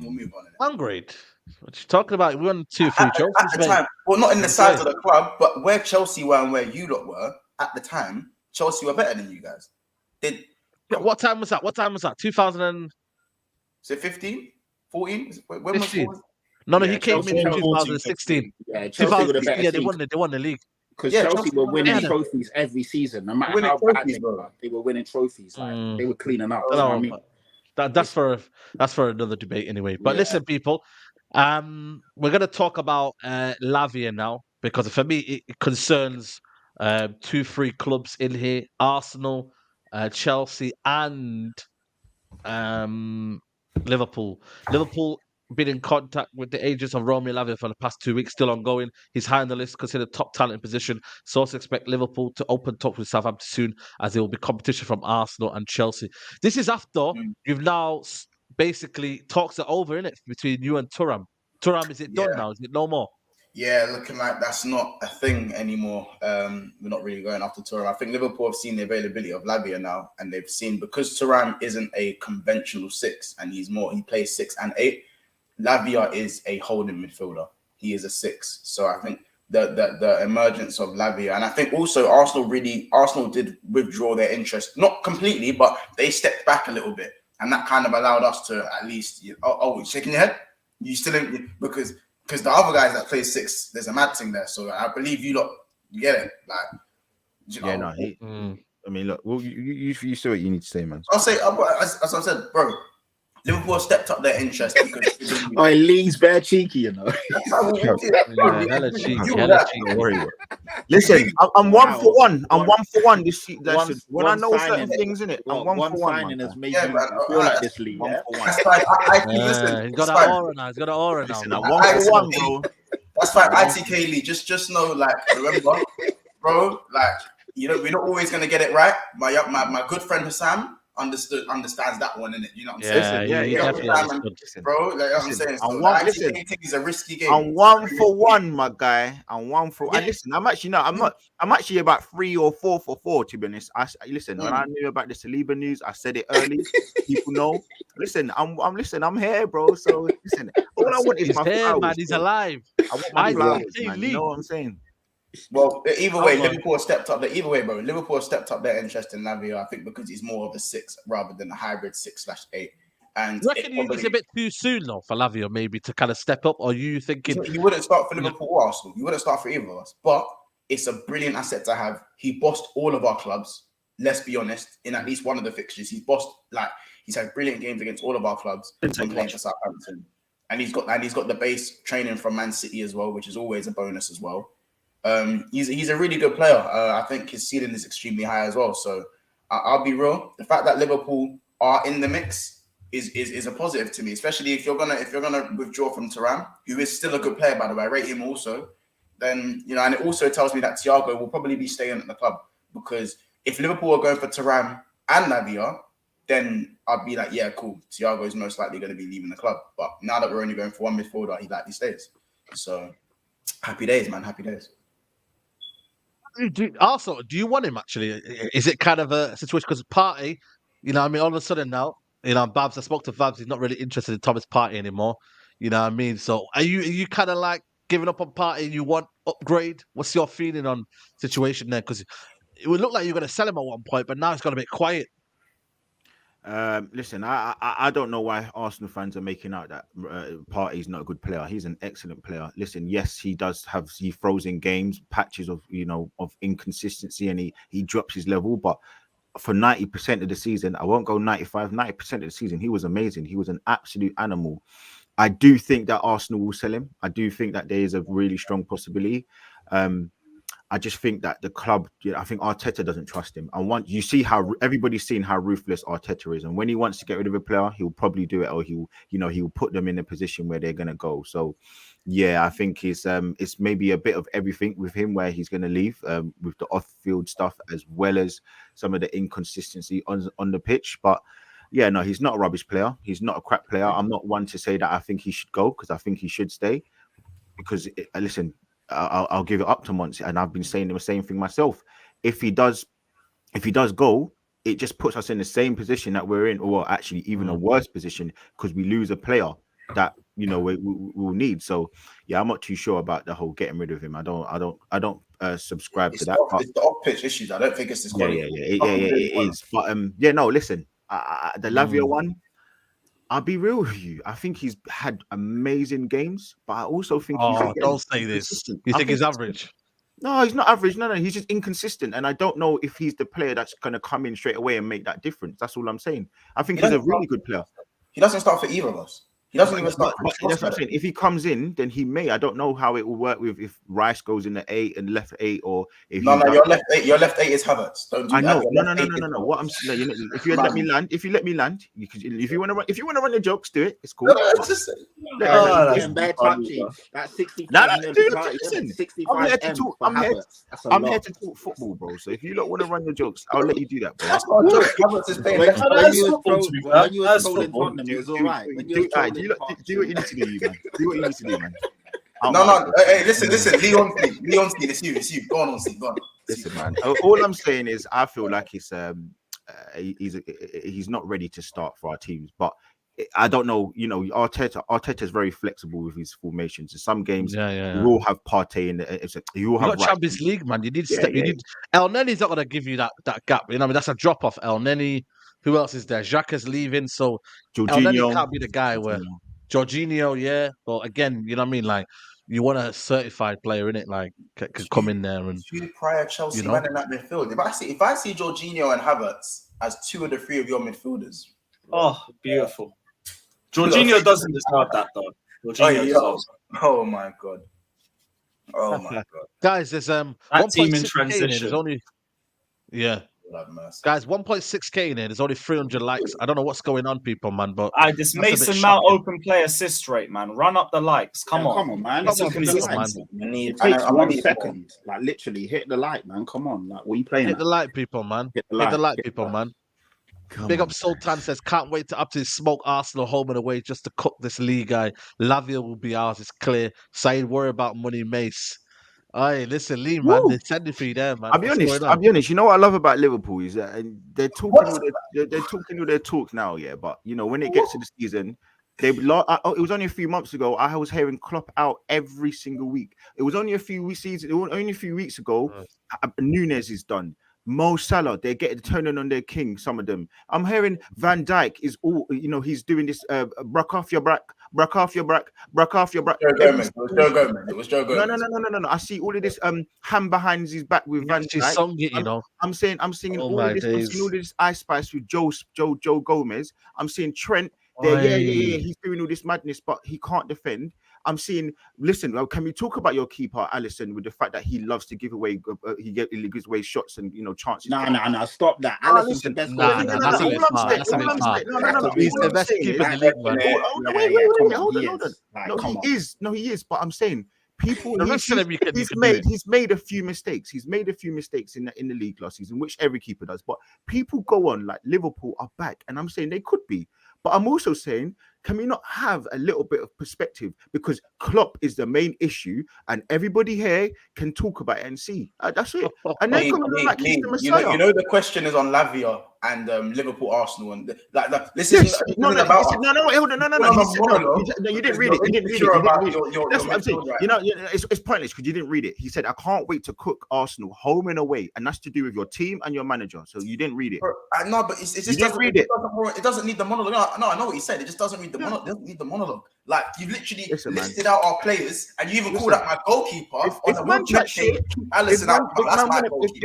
we'll move on. Downgrade? What you talking about? We won 2-3 trophies At the time. Well, not in the size of the club, but where Chelsea were and where you lot were at the time, Chelsea were better than you guys. What time was that? 2000 and... Is it 15? 14? When 15. was No, he came in 2016. Yeah, Chelsea were the better they won the league. Because Chelsea were winning trophies every season. No matter how bad they were winning trophies. Like, they were cleaning up. You know what I mean? That's for another debate anyway. But listen, people, we're gonna talk about Lavia now because for me it concerns 2-3 clubs in here: Arsenal, Chelsea, and Liverpool. Liverpool been in contact with the agents of Romeo Lavia for the past 2 weeks, still ongoing. He's high on the list, considered top talent position. Sources expect Liverpool to open talks with Southampton soon, as there will be competition from Arsenal and Chelsea. This is after you've now basically talks are over, innit, between you and Thuram. Thuram, is it done now? Is it no more? Yeah, looking like that's not a thing anymore. We're not really going after Thuram. I think Liverpool have seen the availability of Lavia now, and they've seen because Thuram isn't a conventional 6, and he plays 6 and 8. Lavia is a holding midfielder. He is a 6. So I think the emergence of Lavia, and I think also Arsenal did withdraw their interest, not completely, but they stepped back a little bit, and that kind of allowed us to at least. Shaking your head? You still in, because the other guys that play 6, there's a mad thing there. So I believe you get it. Like, I mean, look, well, you say what you need to say, man. I'll say, as I said, bro. Liverpool stepped up their interest because Lee's bare cheeky, you know. Hella cheeky. Listen, I'm 1 for 1. I'm 1 for 1 this season. When I know certain things in it, I'm 1 for 1. Signing has made you feel like this, Lee. One for 1. He's got an aura now. He's got an aura now. Listen, I'm 1 for 1, bro. That's fine. ITK Lee, just know, like, remember, bro, like, we're not always gonna get it right. My good friend Sam understands that one, innit? You know what I'm saying? Yeah, bro. Like I'm saying, so ITK is a risky game. I'm 1 for 1, my guy. I'm 1 for 1. And listen, I'm actually about 3 or 4 for 4, to be honest. Listen, when I knew about the Saliba news, I said it early. People know. Listen, I'm here, bro. So listen, all I want is my flowers, man. He's alive. I want my flowers, man. You know what I'm saying? Well, either way, Liverpool stepped up. Either way, bro, Liverpool stepped up their interest in Lavia. I think because he's more of a 6 rather than a hybrid 6/8. And you reckon it's a bit too soon, though, for Lavia maybe to kind of step up? Or are you thinking he wouldn't start for Liverpool or Arsenal? He wouldn't start for either of us. But it's a brilliant asset to have. He bossed all of our clubs. Let's be honest. In at least one of the fixtures, he's had brilliant games against all of our clubs. Playing for Southampton, and he's got the base training from Man City as well, which is always a bonus as well. He's a really good player. I think his ceiling is extremely high as well. So I'll be real. The fact that Liverpool are in the mix is a positive to me, especially if you're gonna withdraw from Thuram, who is still a good player, by the way. I rate him also. Then and it also tells me that Thiago will probably be staying at the club, because if Liverpool are going for Thuram and Lavia, then I'd be like, yeah, cool. Thiago is most likely going to be leaving the club. But now that we're only going for one midfielder, he likely stays. So happy days, man. Happy days. Do you want him actually? Is it kind of a situation because Partey, all of a sudden now, Babs, I spoke to Babs, he's not really interested in Thomas Partey anymore. You know what I mean? So are you kind of like giving up on Partey and you want upgrade? What's your feeling on situation there? Because it would look like you're going to sell him at one point, but now it's got a bit quiet. Listen, I don't know why Arsenal fans are making out that Partey's not a good player. He's an excellent player. Listen, yes, he throws in games, patches of of inconsistency, and he drops his level. But for 90% of the season, I won't go 95, 90% of the season, he was amazing. He was an absolute animal. I do think that Arsenal will sell him. I do think that there is a really strong possibility. I just think that the club, I think Arteta doesn't trust him. And you see how everybody's seen how ruthless Arteta is. And when he wants to get rid of a player, he'll probably do it, or he'll put them in a position where they're going to go. So, yeah, I think it's maybe a bit of everything with him, where he's going to leave with the off-field stuff as well as some of the inconsistency on the pitch. But yeah, no, he's not a rubbish player. He's not a crap player. I'm not one to say that I think he should go, because I think he should stay. Because listen, I'll give it up to months, and I've been saying the same thing myself. If he does go, it just puts us in the same position that we're in, or actually even a worse position, because we lose a player that we'll need. So yeah, I'm not too sure about the whole getting rid of him. I don't subscribe to that. It's the off pitch issues. I don't think it's this quality. It is. But yeah, no, listen, the Lavia one, I'll be real with you. I think he's had amazing games, but I also think don't say this. You think he's average? No, he's not average. No, he's just inconsistent. And I don't know if he's the player that's going to come in straight away and make that difference. That's all I'm saying. I think he's a really good player. He doesn't start for either of us. He doesn't even start. But that's what I'm saying. If he comes in, then he may. I don't know how it will work with if Rice goes in the 8 and left 8, or if your left 8. Your left 8 is Havertz. Don't do I know. that. No. What I'm saying, if you let me land, if you want to run your jokes, do it. It's cool. That's just That's 65. I'm here to talk football, bro. So if you don't want to run your jokes, I'll let you do that, bro. That's not a joke. Havertz is playing left. When you were trolling Tottenham, it was all right. Do what you need to do, man. Do what you need to do, man. No. Hey, listen. Leon, it's you. Go on, Steve. Go on. Listen, man. All I'm saying is, I feel like he's not ready to start for our teams, but I don't know. Arteta's very flexible with his formations. In some games, you will have Partey in the. You will have Champions League, man. You need step. You need. El Nenny's not gonna give you that gap. You know, that's a drop off. El Nenny. Who else is there? Xhaka's leaving, so El Nenny can't be the guy where. Jorginho, yeah, but again, you know what I mean. Like, you want a certified player in it, like could come in there and. Two prior Chelsea men in that midfield. If I see Jorginho and Havertz as 2 of the 3 of your midfielders, beautiful. Jorginho doesn't deserve that though. Oh my god. Guys, there's that team in transition. There's only guys, 1.6k in here. There's only 300 likes. I don't know what's going on, people, man. But this Mason Mount open play assist rate, man. Run up the likes. Come on, man. It takes 1 second. Like, literally, hit the like, man. Come on, like, what are you playing? Hit the like, people, man. Hit the like, people, man. Big up Sultan says, can't wait to up to smoke Arsenal home and away just to cook this league guy. Lavia will be ours, it's clear. Saeed, worry about money, Mace. Hey, listen, Lee, man, they're sending for you there, man. I'll be honest. You know what I love about Liverpool is that they're talking with their talk now, yeah. But when it gets to the season, it was only a few months ago. I was hearing Klopp out every single week. It was only a few weeks ago. Nunes is done. Mo Salah, they're turning on their king. Some of them. I'm hearing Van Dijk is all. He's doing this. Brack off your back. Joe Gomez. It was Joe Gomez. No. I see all of this hand behind his back with Van Dijk. I'm singing all of this. I'm seeing all this Ice Spice with Joe Gomez. I'm seeing Trent. He's doing all this madness, but he can't defend. I'm seeing. Listen, can we talk about your keeper, Alisson, with the fact that he loves to give away, he gives away shots and chances. No, stop that. Alisson's the best. That's a bit far. No. He's the best keeper in the league, man. No, he is. But I'm saying people. He's made a few mistakes. He's made a few mistakes in the league last season, which every keeper does. But people go on like Liverpool are back, and I'm saying they could be. But I'm also saying, can we not have a little bit of perspective? Because Klopp is the main issue, and everybody here can talk about it and see. That's it. And then the question is on Lavia and Liverpool, Arsenal, and this is no. You didn't read it. That's what I'm saying. It's pointless because you didn't read it. He said, "I can't wait to cook Arsenal home and away," and that's to do with your team and your manager. So you didn't read it. No, but it just read it. It doesn't need the monologue. No, I know what he said. It just doesn't read the monologue. It doesn't need the monologue. Like, you've literally listed out our players, and you even called out my goalkeeper. If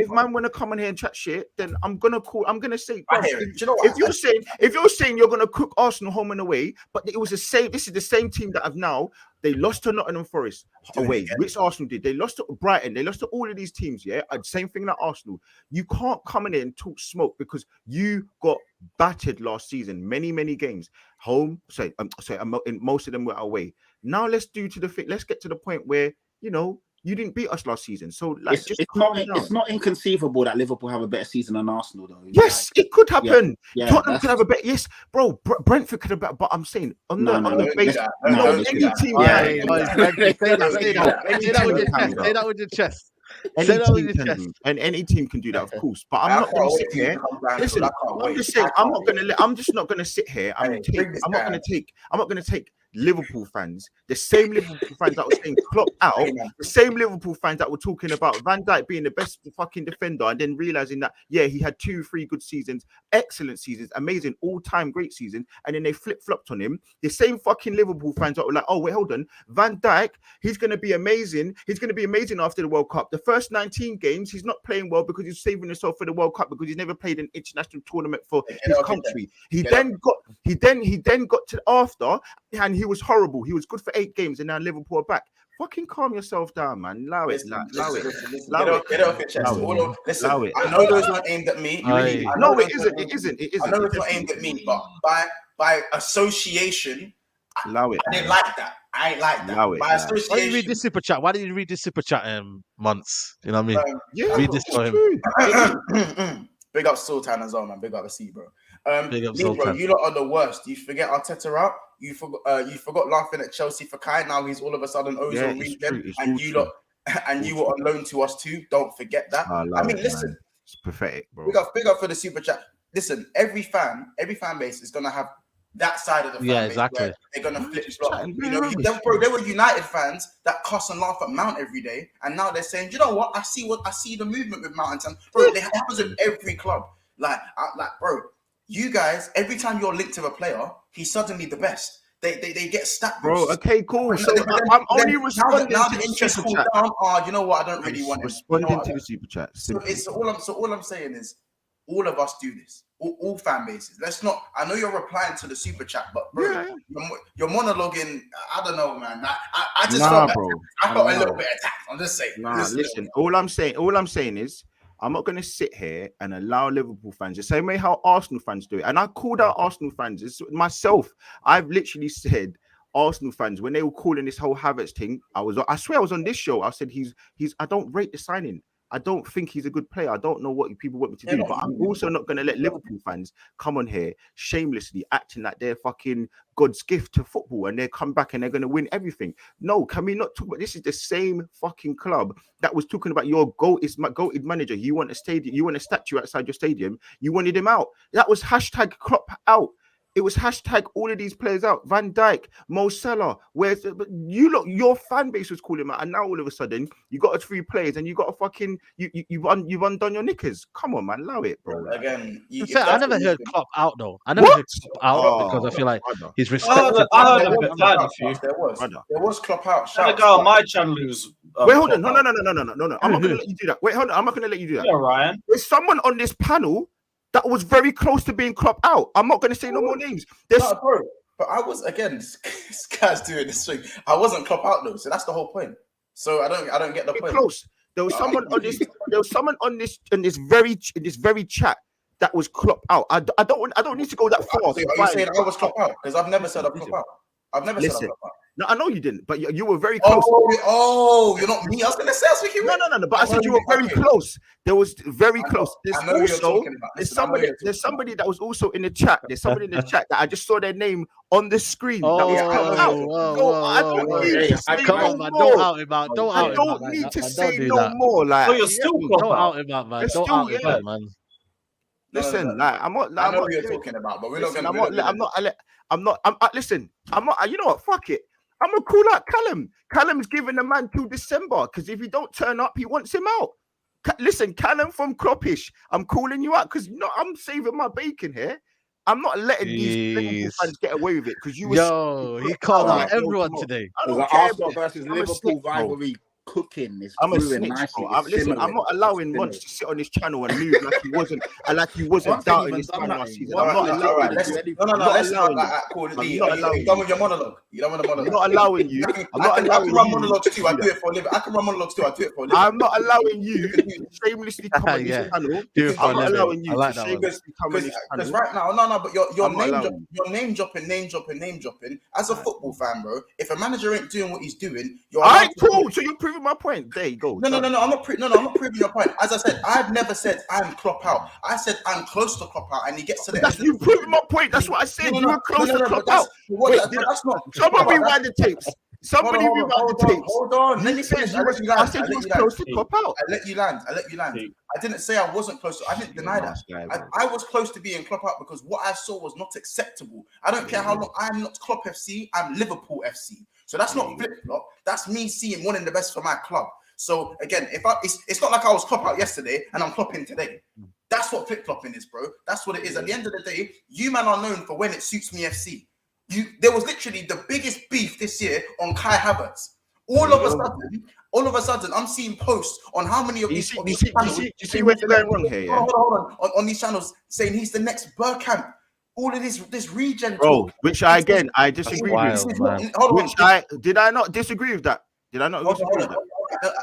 man want to come in here and chat shit, then I'm gonna say, if you're saying you're gonna cook Arsenal home and away, but it was the same. This is the same team that they lost to Nottingham Forest away, which Arsenal did. They lost to Brighton. They lost to all of these teams. Yeah, same thing like Arsenal. You can't come in here and talk smoke because you got battered last season. Many games home. And most of them were away. Now let's get to the point where You didn't beat us last season, so like, it's not inconceivable that Liverpool have a better season than Arsenal, though. Yes, it could happen. Yeah, Tottenham could have a better. Yes, bro. Brentford could have better. But I'm saying on the base, any team. Say that with your chest. Any team can do that, of course. But I'm not going to sit here. Listen, I'm just saying, I'm just not going to sit here. I'm not going to take Liverpool fans, the same Liverpool fans that were saying Klopp out, the same Liverpool fans that were talking about Van Dijk being the best fucking defender, and then realizing that he had 2-3 good seasons, excellent seasons, amazing all-time great seasons, and then they flip-flopped on him. The same fucking Liverpool fans that were like, oh wait, hold on, Van Dijk, he's gonna be amazing. He's gonna be amazing after the World Cup. The first 19 games, he's not playing well because he's saving himself for the World Cup because he's never played an international tournament for his country. He then got to after, and he was horrible. He was good for 8 games, and now Liverpool are back. Fucking calm yourself down, man. Allow it. Get off your chest. Listen, I know those not aimed at me. No, it isn't. I know it's not aimed at me, but by association, allow it. I didn't like that. I ain't like that. By association. Why did you read this super chat? Why did you read this super chat? Months. You know what I mean? Read this for him. Big up Sultan as well, man. Big up C, bro. Big up Bro, Sultan. you lot are the worst. You forget Arteta out. You forgot laughing at Chelsea for Kai. Now he's all of a sudden ozone region, and you lot were on loan to us too. Don't forget that. I mean, listen, man. It's pathetic, bro. Big up for the super chat. Listen, every fan base is gonna have that side of the fan base exactly. where they're gonna flip flop. You know, there were United fans that cuss and laugh at Mount every day, and now they're saying, you know what? I see the movement with Mount and bro. It happens in every club. Like, bro. You guys, every time you're linked to a player, he's suddenly the best. They get stat boosts. Bro, okay, cool. So I'm only responding now to the the interest super cool chat. down. You know what? I don't really want it. Responding to the super chat. So all I'm saying is, all of us do this. All fan bases. Let's not. I know you're replying to the super chat, but bro, you're monologuing. I don't know, man. I just felt a little bit attacked. I'm just saying. Listen. All I'm saying is, I'm not going to sit here and allow Liverpool fans the same way how Arsenal fans do it. And I called out Arsenal fans. It's myself. I've literally said Arsenal fans when they were calling this whole Havertz thing. I swear I was on this show. I said he's. I don't rate the signing. I don't think he's a good player. I don't know what people want me to do, but I'm also not going to let Liverpool fans come on here shamelessly acting like they're fucking God's gift to football and they come back and they're going to win everything. No, can we not talk about this? Is the same fucking club that was talking about your goated manager. You want a stadium, you want a statue outside your stadium. You wanted him out. That was hashtag Klopp out. It was hashtag all of these players out. Van Dijk, Mo Salah. Your fan base was calling him out, and now all of a sudden you got a 3 players and you got a fucking you've undone your knickers. Come on, man, allow it, bro. Again, I never heard Klopp out though. I never heard Klopp out because I feel like he's respected. I heard a few. There was Klopp out. The guy on my channel who's wait, hold on. No. I'm not gonna let you do that. Wait, hold on. I'm not gonna let you do that. Yeah, Ryan. There's someone on this panel that was very close to being Klopp out. I'm not going to say no more names. Bro, but I was, again, this guy's doing this thing. I wasn't Klopp out though, so that's the whole point. So I don't get the point. Close. There was someone on this. There was someone on this in this very chat that was Klopp out. I don't need to go that far. Are you saying I was Klopp out? Because I've never said I'm Klopp out. I've never said I'm Klopp out. No, I know you didn't, but you were very close. Oh, you're not me. I was going to say, I was thinking. No. But I said you were very close. There was very close. There's somebody that was also in the chat. There's somebody in the chat that I just saw their name on the screen. Come on, man. Don't out him out. I don't need to say no more. Like, you're still don't out him out, man. Don't out him out, man. Listen, like I'm not. I know what you're talking about, but we're not going to. Listen. I'm not. You know what? Fuck it. I'm gonna call out Callum. Callum's giving the man till December because if he don't turn up, he wants him out. Listen, Callum from Croppish, I'm calling you out because I'm saving my bacon here. I'm not letting these Liverpool fans get away with it because you were. He called out everyone today. Arsenal versus Liverpool rivalry. Cooking is I'm a snitch, bro. I'm not allowing Monch to sit on this channel and move like he wasn't doubting this man last season. I'm not allowing you. You're done with your monologue. You don't want a monologue. I'm not allowing you. I can run monologues too. I do it for a living. I'm not allowing you to shamelessly come on this channel. I'm not allowing you to shamelessly come on this channel. Because right now, but you're name dropping. As a football fan, bro, if a manager ain't doing what he's doing, you're alright, cool. So you're proving proving my point. There you go. No. I'm not proving your point. As I said, I've never said I'm Klopp out. I said I'm close to Klopp out, and he gets to the That's end. You proving my point. That's what I said. You were close to Klopp out. That's not. Somebody rewind the tapes. Somebody rewind the tapes. Hold on. Let me You said finish. I said you was close to Klopp out. I let you land. I didn't say I wasn't close to. I didn't deny that. I was close to being Klopp out because what I saw was not acceptable. I don't care how long. I'm not Klopp FC. I'm Liverpool FC. So that's not flip flop. That's me seeing wanting the best for my club. So again, it's not like I was Klopp out yesterday and I'm Klopping today. That's what flip flopping is, bro. That's what it is. At the end of the day, you man are known for when it suits me FC. There was literally the biggest beef this year on Kai Havertz. All of a sudden, I'm seeing posts on how many of these channels. You see where they're going wrong here, yeah? Hold on. On these channels saying he's the next Bergkamp. All of this regen bro, talk. which I disagree with. Did I not disagree with that? Did I not disagree with that?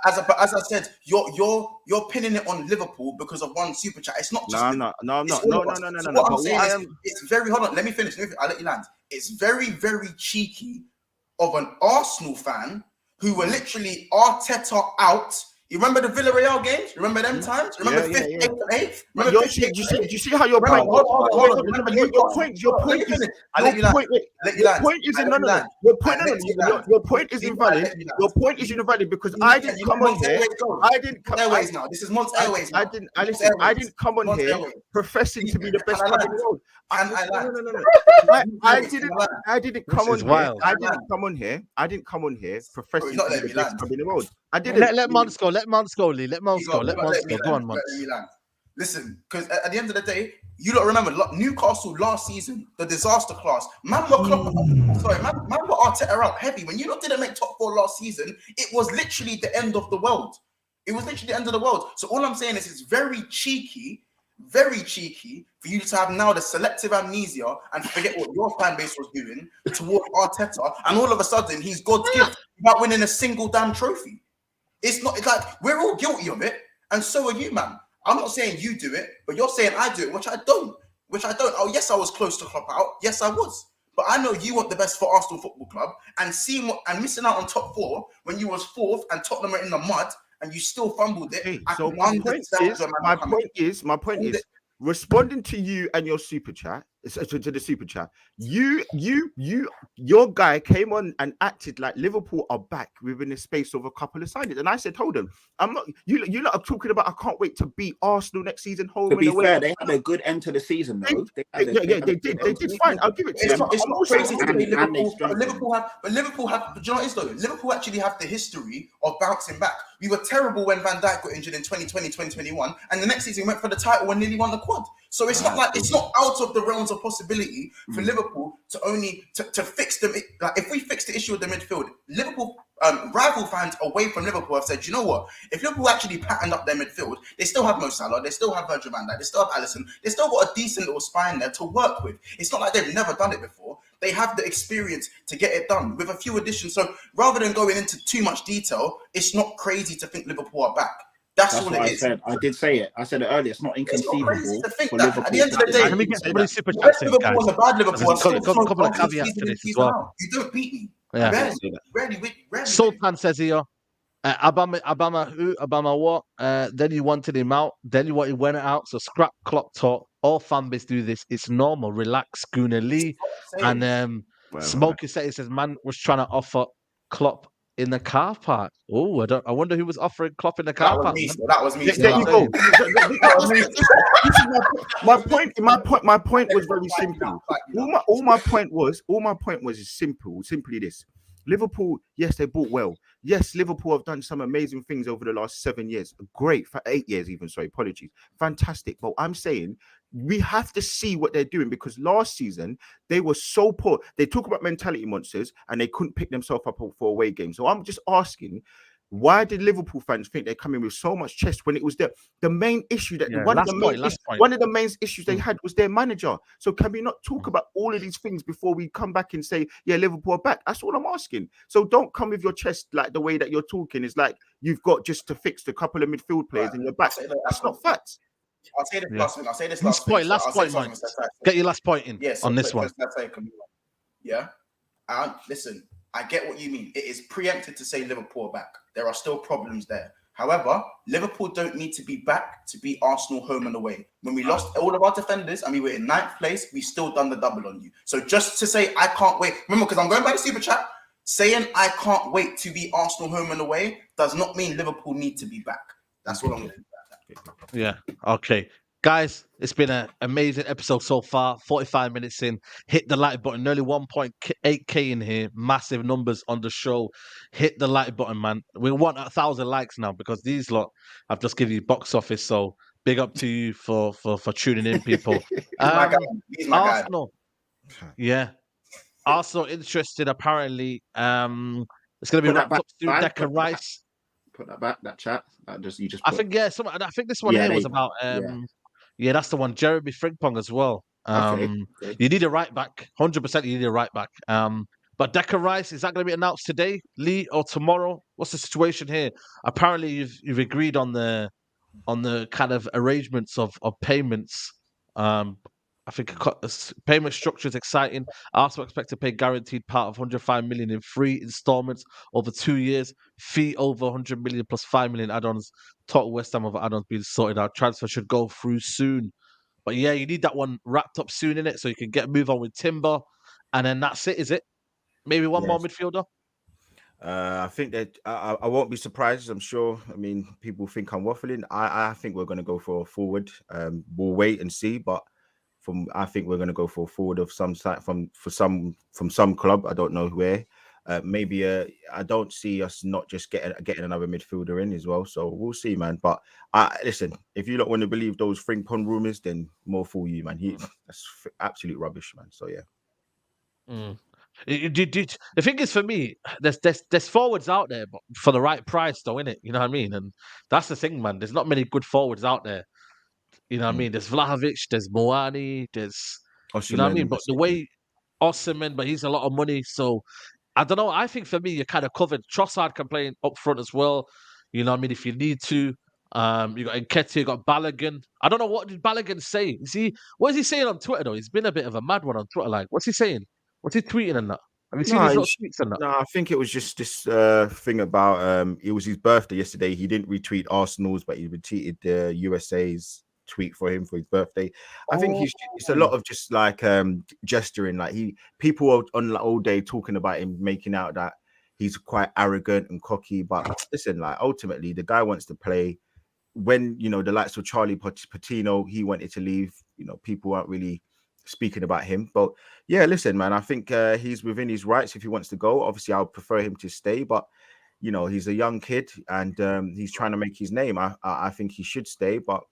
As I said, you're pinning it on Liverpool because of one super chat. It's not just I'm not. No. What I'm saying is, it's very. Hold on, let me finish. I'll let you land. It's very, very cheeky of an Arsenal fan who were literally Arteta out. You remember the Villarreal games? Remember them times? Remember 5th, 8th, and 8th? Remember you see how your point? Hold on. Your point is invalid. Your point is invalid because I didn't come on here. Airways now. This is Monts Airways. I didn't come on here professing to be the best club in the world. I didn't come on here professing to be the best club in the world. I didn't. Let Mons go. Let Mons go, Lee. Let Mons go. Go on, Mons. Listen, because at the end of the day, you don't remember Newcastle last season, the disaster class. Man were Arteta out heavy. When you didn't make top 4 last season, it was literally the end of the world. So all I'm saying is it's very cheeky for you to have now the selective amnesia and forget what your fan base was doing towards Arteta, and all of a sudden he's God's gift without winning a single damn trophy. It's like we're all guilty of it, and so are you, man. I'm not saying you do it, but you're saying I do it, which I don't. Oh, yes, I was close to Klopp out. Yes, I was. But I know you want the best for Arsenal Football Club, and missing out on top 4 when you was 4th and Tottenham are in the mud and you still fumbled it. Okay, so my point is responding to you and your super chat, to the super chat. Your guy came on and acted like Liverpool are back within the space of a couple of signings, and I said, hold on, I'm not. You lot are talking about I can't wait to beat Arsenal next season. Home to be away. fair, they had a good end to the season, though. They did fine. I'll give it to them. It's not crazy to be Liverpool have. Do you know what it is though? Liverpool actually have the history of bouncing back. We were terrible when Van Dijk got injured in 2020, 2021, and the next season we went for the title and nearly won the quad. So it's not out of the realms of possibility for Liverpool to fix them. Like if we fix the issue with the midfield, Liverpool rival fans away from Liverpool have said, you know what? If Liverpool actually patterned up their midfield, they still have Mo Salah, they still have Virgil van Dijk, they still have Alisson, they still got a decent little spine there to work with. It's not like they've never done it before. They have the experience to get it done with a few additions. So rather than going into too much detail, it's not crazy to think Liverpool are back. That's all it is. I did say it. I said it earlier. It's not inconceivable. To think that. At the end of the day, Can we get somebody super chats in, guys? Liverpool and bad Liverpool. There's a couple of caveats to this as well. You don't beat me. Yeah. Rarely. Sultan says here, Obama what? Then you wanted him out. Then he went out. So scrap Klopp talk. All fan base do this. It's normal. Relax, Schooner Lee. And Smokey says, man was trying to offer Klopp in the car park. Oh, I wonder who was offering Klopp in the car park. That was me. There you go. My point was very simple. All my point was simply this. Liverpool, yes, they bought well. Yes, Liverpool have done some amazing things over the last 7 years. Great, for 8 years even, sorry, apologies. Fantastic. But I'm saying we have to see what they're doing because last season, they were so poor. They talk about mentality monsters and they couldn't pick themselves up for away games. So I'm just asking, why did Liverpool fans think they're coming with so much chest when it was the main issue that one of the main issues they had was their manager? So can we not talk about all of these things before we come back and say, yeah, Liverpool are back? That's all I'm asking. So don't come with your chest like the way that you're talking is like you've got just to fix a couple of midfield players in your back. That's not facts. I'll say this last point. Last point, Get your last point in on this one. Yeah. Listen, I get what you mean. It is preempted to say Liverpool are back. There are still problems there. However, Liverpool don't need to be back to beat Arsenal home and away. When we lost all of our defenders and we were in 9th place, we still done the double on you. So just to say I can't wait, remember, because I'm going by the super chat, saying I can't wait to beat Arsenal home and away does not mean Liverpool need to be back. That's what I'm going to do. Yeah. Okay. Guys, it's been an amazing episode so far. 45 minutes in. Hit the like button. Nearly 1.8k in here. Massive numbers on the show. Hit the like button, man. We want 1,000 likes now because these lot I've just given you box office. So big up to you for tuning in, people. He's my guy. Arsenal. Yeah. Arsenal interested apparently. It's gonna be wrapped up soon. Declan Rice. Put that back, that chat. I think this one here was about yeah, that's the one. Jeremy Frimpong as well. You need a right back, 100%. You need a right back. But Declan Rice, is that going to be announced today, Lee, or tomorrow? What's the situation here? Apparently, you've agreed on the kind of arrangements of payments. I think payment structure is exciting. Arsenal expect to pay guaranteed part of 105 million in 3 installments over 2 years. Fee over 100 million plus 5 million add-ons. Total West Ham of add-ons being sorted out. Transfer should go through soon. But yeah, you need that one wrapped up soon in it so you can move on with Timber, and then that's it. Is it? Maybe one more midfielder. I think that I won't be surprised. I'm sure. I mean, people think I'm waffling. I think we're going to go for a forward. We'll wait and see, but. I think we're going to go for a forward of some side from some club. I don't know where. Maybe I don't see us not just getting another midfielder in as well. So we'll see, man. But listen, if you don't want to believe those Frimpong rumors, then more fool you, man. That's absolute rubbish, man. So yeah. The thing is, for me, there's forwards out there, but for the right price, though, innit? You know what I mean? And that's the thing, man. There's not many good forwards out there. You know what I mean? There's Vlahovic, there's Moani, there's Osimhen, you know what I mean? But the way Osimhen, but he's a lot of money. So I don't know. I think for me, you're kind of covered. Trossard can play up front as well. You know what I mean? If you need to. You got Nketiah, you got Balogun. I don't know, what did Balogun say? What is he saying on Twitter though? He's been a bit of a mad one on Twitter. Like, what's he saying? What's he tweeting and that? Have you seen his little tweets and that? No, I think it was just this thing about it was his birthday yesterday. He didn't retweet Arsenal's, but he retweeted the USA's tweet for him for his birthday. I think it's a lot of just like gesturing. Like people are on all day talking about him, making out that he's quite arrogant and cocky. But listen, like ultimately the guy wants to play. When the likes of Charlie Pochettino, he wanted to leave. People aren't really speaking about him. But yeah, listen, man, I think he's within his rights if he wants to go. Obviously, I'll prefer him to stay, but he's a young kid and he's trying to make his name. I think he should stay, but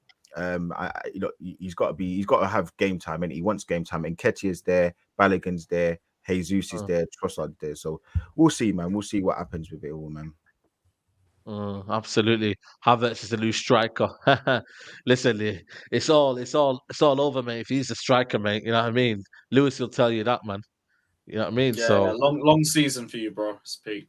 he's got to have game time, and he wants game time. And Nketiah's there, Balogun's there, Jesus is there, Trossard there. So we'll see, man. We'll see what happens with it all, man. Absolutely. Havertz is the new striker. Listen, it's all over, mate. If he's a striker, mate, you know what I mean. Lewis will tell you that, man. You know what I mean. Yeah, so long season for you, bro. It's peak,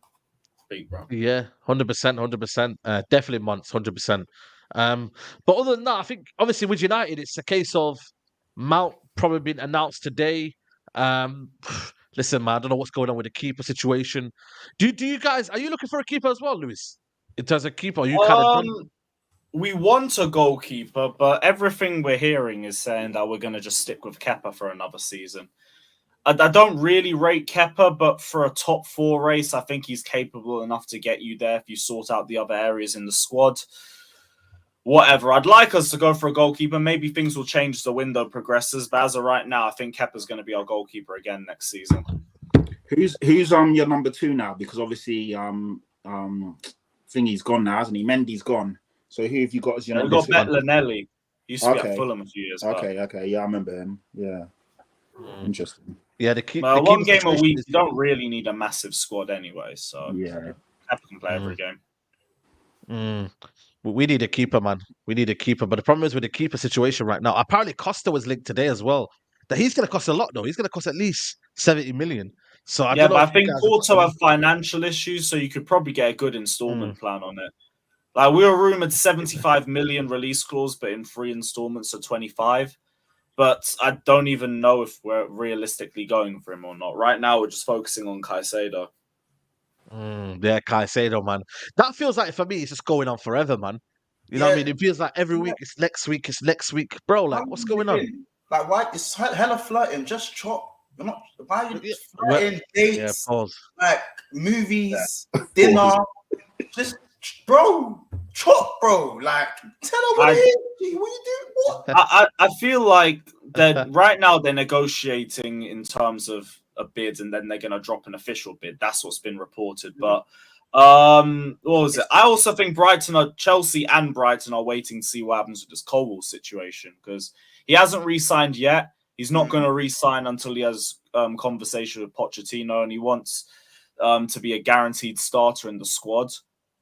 bro. Yeah, 100%. Definitely months, 100%. But other than that, I think obviously with United, it's a case of Mount probably being announced today. Listen, man, I don't know what's going on with the keeper situation. Do you guys, are you looking for a keeper as well, Lewis? In terms of keeper, are you kind of done? We want a goalkeeper, but everything we're hearing is saying that we're going to just stick with Kepa for another season. I don't really rate Kepa, but for a top 4 race, I think he's capable enough to get you there if you sort out the other areas in the squad. Whatever. I'd like us to go for a goalkeeper. Maybe things will change as the window progresses, but as of right now, I think Kepa's going to be our goalkeeper again next season. Who's your number 2 now? Because obviously Thingy's gone now, hasn't he? Mendy's gone. So who have you got as your number 2? We've got Bettinelli. He used to be at Fulham a few years back. Okay. Yeah, I remember him. Yeah. Interesting. Yeah, one game a week, you don't really need a massive squad anyway. So yeah, Kepa can play every game. We need a keeper, man. We need a keeper. But the problem is with the keeper situation right now. Apparently, Costa was linked today as well. That he's going to cost a lot, though. He's going to cost at least 70 million. So I don't know. I think Porto have financial issues, so you could probably get a good installment plan on it. Like we were rumored 75 million release clause, but in 3 installments of 25. But I don't even know if we're realistically going for him or not. Right now, we're just focusing on Caicedo. Yeah, Caicedo, man. That feels like for me, it's just going on forever, man. You know what I Yeah. mean? It feels like every week, it's next week, it's next week. Bro, How like, what's you going on? living? Like, why? It's hella flirting. Just chop. You're not. Why are you Yeah, flirting? yeah, Dates, pause. like movies, dinner. Just, bro, chop, bro. Like, tell her what it is. What you do? What? I feel like that right now they're negotiating in terms of a bid, and then they're going to drop an official bid. That's what's been reported. But what was it? I also think Chelsea and Brighton are waiting to see what happens with this Colwill situation, because he hasn't re-signed yet. He's not going to re-sign until he has conversation with Pochettino, and he wants to be a guaranteed starter in the squad,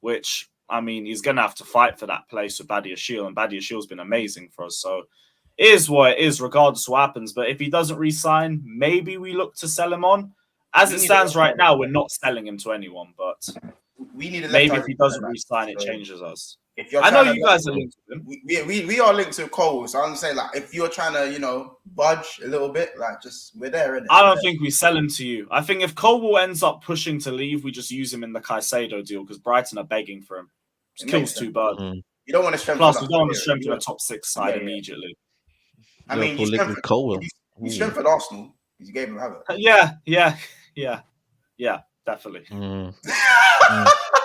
which, I mean, he's going to have to fight for that place with Badiashile, and Badiashile's been amazing for us. So it is what it is, regardless of what happens. But if he doesn't re-sign, maybe we look to sell him on. As it stands right now, we're not selling him to anyone, but we need a maybe if he doesn't re-sign, it so changes us. If you're I know trying you to, guys are linked to him. We are linked to Cole, so I'm saying, like, if you're trying to, budge a little bit, like, just we're there, innit? I don't think we sell him to you. I think if Colwill ends up pushing to leave, we just use him in the Caicedo deal, because Brighton are begging for him. It kills two birds. You don't want to strengthen. Plus, we don't want to strengthen a top 6 side immediately. I mean, you Liverpool with Colwill. strengthened Arsenal. You gave him habit. Yeah, definitely.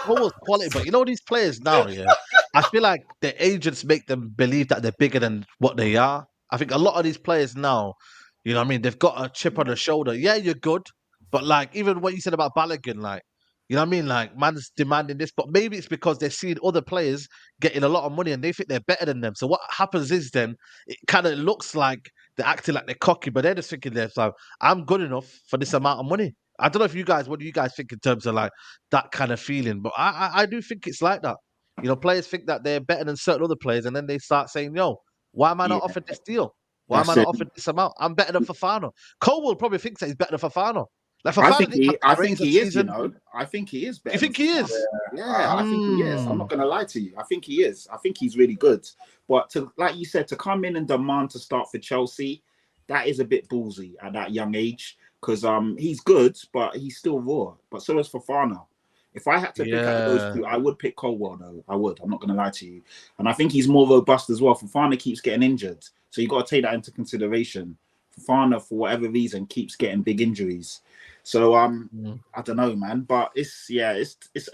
Colwill's quality, but you know these players now, yeah. I feel like the agents make them believe that they're bigger than what they are. I think a lot of these players now, you know what I mean, they've got a chip on the shoulder. Yeah, you're good, but like even what you said about Balogun, like, you know what I mean, like man's demanding this, but maybe it's because they're seeing other players getting a lot of money and they think they're better than them. So what happens is then it kind of looks like they're acting like they're cocky, but they're just thinking themselves, I'm good enough for this amount of money. I don't know if what do you guys think in terms of like that kind of feeling? But I do think it's like that. You know, players think that they're better than certain other players, and then they start saying, "Yo, why am I not offered this deal? Why am I not offered this amount? I'm better than Fofana." Colwill probably thinks that he's better than Fofana. Like I Fofana think didn't have I that think great he is. season. I think he is better. You think he is? Yeah, I think he is. I'm not going to lie to you. I think he is. I think he's really good. But to, like you said, to come in and demand to start for Chelsea, that is a bit ballsy at that young age, because he's good, but he's still raw. But so is Fofana. If I had to pick out of those two, I would pick Colwill, though. I would. I'm not going to lie to you. And I think he's more robust as well. Fofana keeps getting injured. So you got to take that into consideration. Fofana, for whatever reason, keeps getting big injuries. So I don't know, man. But it's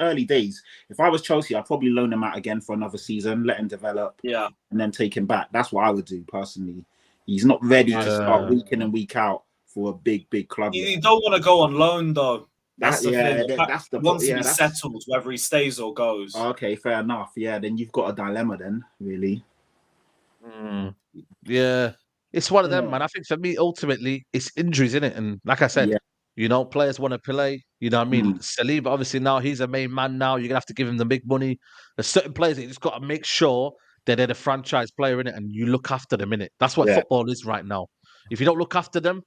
early days. If I was Chelsea, I'd probably loan him out again for another season, let him develop, and then take him back. That's what I would do personally. He's not ready to start week in and week out for a big club. You don't want to go on loan, though. That's the thing. That's the once he settles, whether he stays or goes. Okay, fair enough. Yeah, then you've got a dilemma then, really. Yeah, it's one of them, man. I think for me, ultimately, it's injuries, in it. And like I said, you know, players want to play. You know what I mean? Saliba, obviously, now he's a main man. Now you're gonna have to give him the big money. There's certain players that you just got to make sure that they're the franchise player in it, and you look after them in it. That's what football is right now. If you don't look after them,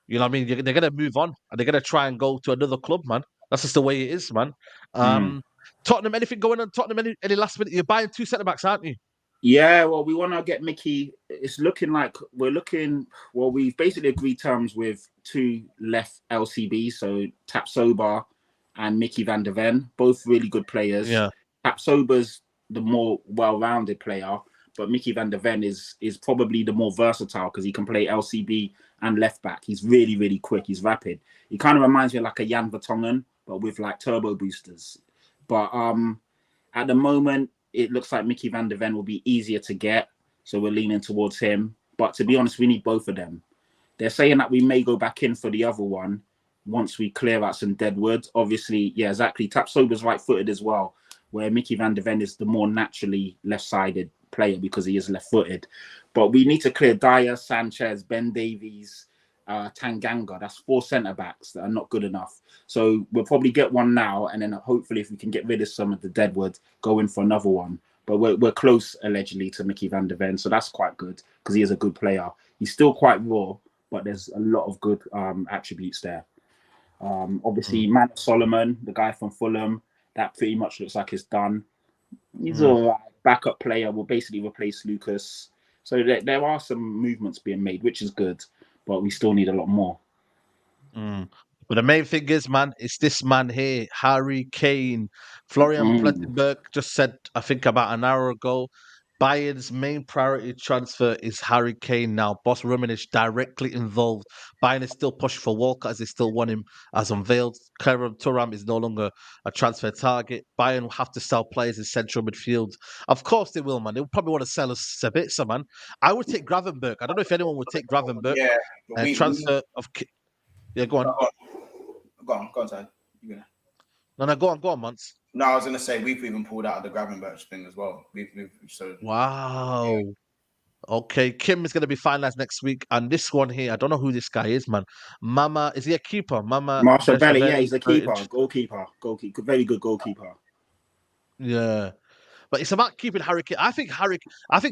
you know what I mean, they're gonna move on and they're gonna try and go to another club, man. That's just the way it is, man. Tottenham, anything going on? Tottenham, any last minute? You're buying 2 centre backs, aren't you? Yeah, well, we want to get Mickey. It's looking like we've basically agreed terms with 2 left LCBs, so Tapsoba and Mickey van der Ven, both really good players. Yeah. Tapsoba's the more well-rounded player, but Mickey van der Ven is probably the more versatile because he can play LCB and left back. He's really, really quick. He's rapid. He kind of reminds me of like a Jan Vertonghen, but with like turbo boosters. But at the moment, it looks like Mickey van der Ven will be easier to get, so we're leaning towards him. But to be honest, we need both of them. They're saying that we may go back in for the other one once we clear out some dead wood. Obviously, yeah, exactly. Tapsoba's right-footed as well, where Mickey van der Ven is the more naturally left-sided player because he is left-footed. But we need to clear Dyer, Sanchez, Ben Davies, Tanganga. That's 4 centre-backs that are not good enough. So we'll probably get one now, and then hopefully if we can get rid of some of the deadwood, go in for another one. But we're close, allegedly, to Mickey van der Ven, so that's quite good because he is a good player. He's still quite raw, but there's a lot of good attributes there. Obviously, Matt Solomon, the guy from Fulham, that pretty much looks like it's done. He's all right. Backup player will basically replace Lucas. So there are some movements being made, which is good, but we still need a lot more. But But the main thing is, man, it's this man here, Harry Kane. Florian Plettenberg just said, I think about an hour ago, Bayern's main priority transfer is Harry Kane now. Boss Roman is directly involved. Bayern is still pushing for Walker as they still want him as unveiled. Kerem Thuram is no longer a transfer target. Bayern will have to sell players in central midfield. Of course they will, man. They'll probably want to sell us Sabitzer, man. I would take Gravenberg. I don't know if anyone would take Gravenberg. Yeah, Transfer of... Yeah, go on. Go on, Ty. No, go on, Mons. No, I was gonna say we've even pulled out of the Gravenberch thing as well. Wow. Yeah. Okay, Kim is gonna be finalized next week, and this one here, I don't know who this guy is, man. Mama, is he a keeper? Mama Marshall Belly, yeah, he's a keeper, goalkeeper, very good goalkeeper. Yeah. But it's about keeping Harry Kane. I think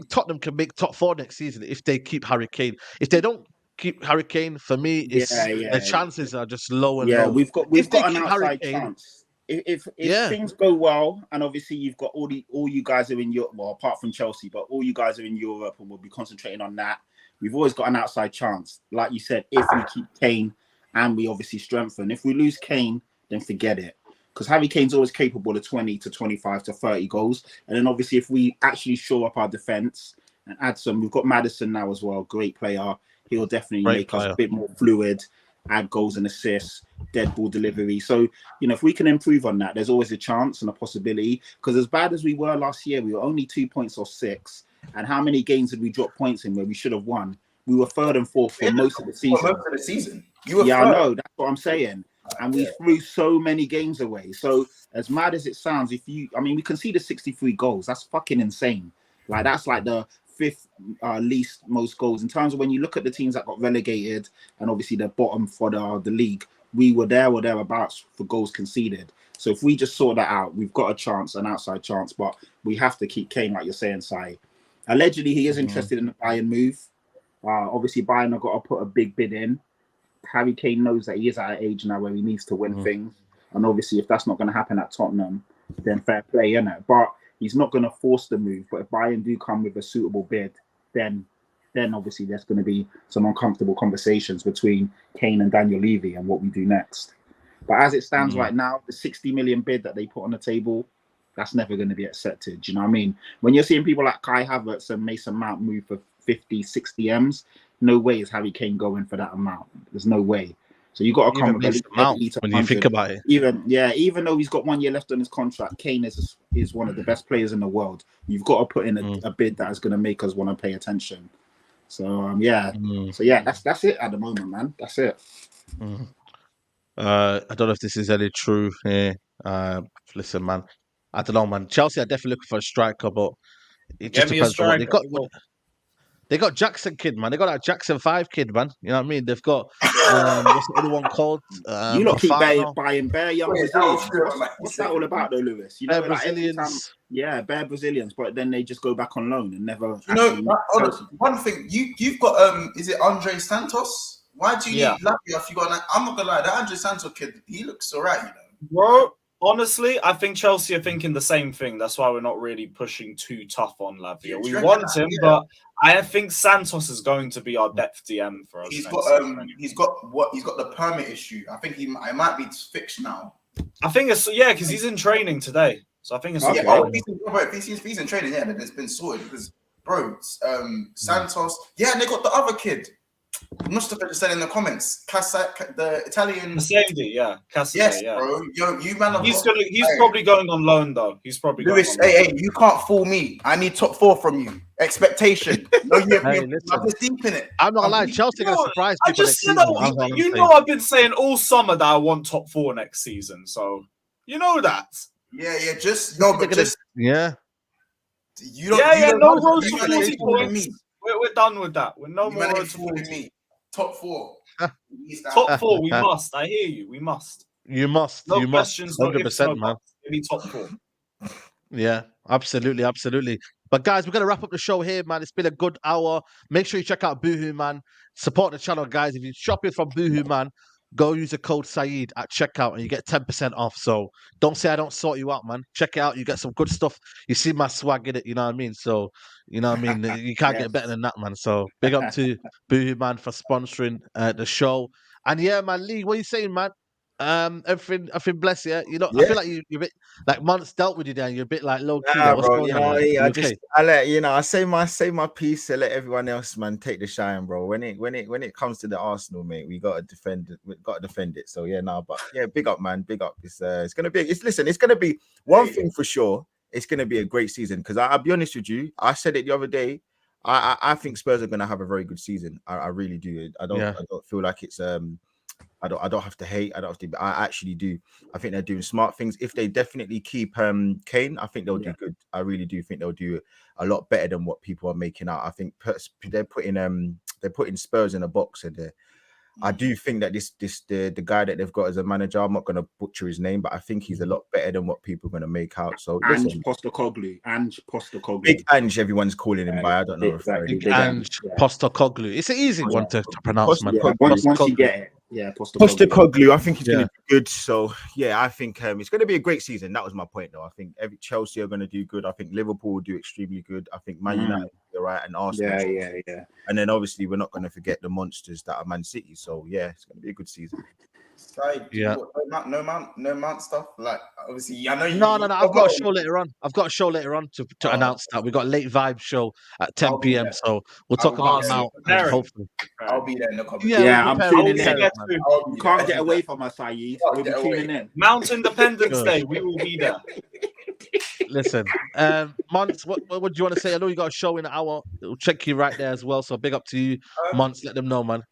Tottenham can make top 4 next season if they keep Harry Kane. If they don't keep Harry Kane, for me, the chances are just low and low. We've got an outside chance. If things go well, and obviously you've got all you guys are in Europe, well, apart from Chelsea, but all you guys are in Europe, and we'll be concentrating on that. We've always got an outside chance, like you said. If we keep Kane and we obviously strengthen, if we lose Kane, then forget it. Because Harry Kane's always capable of 20 to 25 to 30 goals. And then obviously if we actually shore up our defense and add some, we've got Maddison now as well, great player. He'll definitely make us a bit more fluid, add goals and assists, dead ball delivery. So, if we can improve on that, there's always a chance and a possibility. Because as bad as we were last year, we were only 2 points off 6. And how many games did we drop points in where we should have won? We were 3rd and 4th for most of the season. Most of the season. I know. That's what I'm saying. And we threw so many games away. So as mad as it sounds, we conceded 63 goals. That's fucking insane. Like, that's like the 5th least most goals. In terms of when you look at the teams that got relegated and obviously the bottom for the league, we were there or thereabouts for goals conceded. So if we just sort that out, we've got a chance, an outside chance, but we have to keep Kane, like you're saying, Sai. Allegedly, he is interested in the Bayern move. Obviously, Bayern have got to put a big bid in. Harry Kane knows that he is at an age now where he needs to win things. And obviously, if that's not going to happen at Tottenham, then fair play, innit? But he's not going to force the move. But if Bayern do come with a suitable bid, then obviously there's going to be some uncomfortable conversations between Kane and Daniel Levy and what we do next. But as it stands right now, the 60 million bid that they put on the table, that's never going to be accepted. Do you know what I mean? When you're seeing people like Kai Havertz and Mason Mount move for 50, 60 M's, no way is Harry Kane going for that amount. There's no way. So you got to come with when you think about it. Even though he's got 1 year left on his contract, Kane is one of the best players in the world. You've got to put in a bid that is going to make us want to pay attention. So that's it at the moment, man. That's it. I don't know if this is any true here. Listen, man, I don't know, man. Chelsea are definitely looking for a striker, but it just depends on what they got. They got Jackson kid, man. They got that Jackson 5 kid, man. You know what I mean? They've got what's the other one called? You lot keep buying bare young Brazilians. What's that all about, though, Lewis? Bare Brazilians. Bare Brazilians, but then they just go back on loan and never. One thing you've got is it Andre Santos? Why do you need Lavia if you got? I'm not gonna lie, that Andre Santos kid, he looks alright, Bro, honestly, I think Chelsea are thinking the same thing. That's why we're not really pushing too tough on Lavia. We want him, but I think Santos is going to be our depth DM for us. He's got the permit issue. I think I might be fixed now. I think it's because he's in training today. So I think it's if he's in training, then it's been sorted because Santos, and they got the other kid. Mustafa just said in the comments, the Italian. Cassady, yes, bro. You man. He's probably going on loan though. He's probably. Lewis, you can't fool me. I need top 4 from you. Expectation. I'm just deep in it. I'm not lying. Chelsea are going to surprise people. I just said that. I've been saying all summer that I want top 4 next season. So you know that. Yeah. You don't. No road to 40 points. We're done with that. We're no more road to 40. Me. Top 4. Top 4. We must. I hear you. We must. You must. No you questions. must. 100%, man. Maybe top 4. Yeah, absolutely. But guys, we're gonna wrap up the show here, man. It's been a good hour. Make sure you check out Boohoo, man. Support the channel, guys. If you're shopping from Boohoo, man, go use the code Saeed at checkout and you get 10% off. So don't say I don't sort you out, man. Check it out. You get some good stuff. You see my swag in it, you know what I mean? So, you know what I mean? You can't get better than that, man. So big up to Boohoo, man, for sponsoring the show. And yeah, man, Lee, what are you saying, man? Everything bless you. You know, I Yeah. feel like you're a bit like months dealt with you there. You're a bit like low key. Nah, There. What's bro, going you on? know, Man? You I okay? I say my piece. I let everyone else, man, take the shine, bro. When it comes to the Arsenal, mate, we gotta defend it. So yeah, but yeah, big up, man, big up. It's gonna be. It's gonna be one thing for sure. It's gonna be a great season because I'll be honest with you. I said it the other day. I think Spurs are gonna have a very good season. I really do. I don't feel like it's I don't have to hate. I don't have to. I actually do. I think they're doing smart things. If they definitely keep Kane, I think they'll do good. I really do think they'll do a lot better than what people are making out. I think they're putting Spurs in a box, and I do think that the guy that they've got as a manager, I'm not going to butcher his name, but I think he's a lot better than what people are going to make out. So Ange Postecoglou. Big Ange, everyone's calling him by. I don't know. Exactly. Big Ange Postecoglou. It's an easy one to pronounce, man. Once you Postecoglou. get it, Postecoglou, I think he's going to be good. So yeah, I think it's going to be a great season. That was my point, though. I think every Chelsea are going to do good. I think Liverpool will do extremely good. I think Man United will be all right, and Arsenal. Yeah. And then obviously we're not going to forget the monsters that are Man City. So yeah, it's going to be a good season. Yeah. No mount stuff. Like obviously, I know you. No. I've got a show later on. I've got a show later on to announce that we got a late vibe show at 10 p.m. So we'll talk about Mount. Hopefully, I'll be there in the comments. Yeah, I'm tuning in. in. You can't get away from us, Saeed. We'll be tuning in. Mount Independence Day, we will be there. Listen, Mons, what do you want to say? I know you got a show in an hour. It'll check you right there as well. So big up to you, Mons. Let them know, man.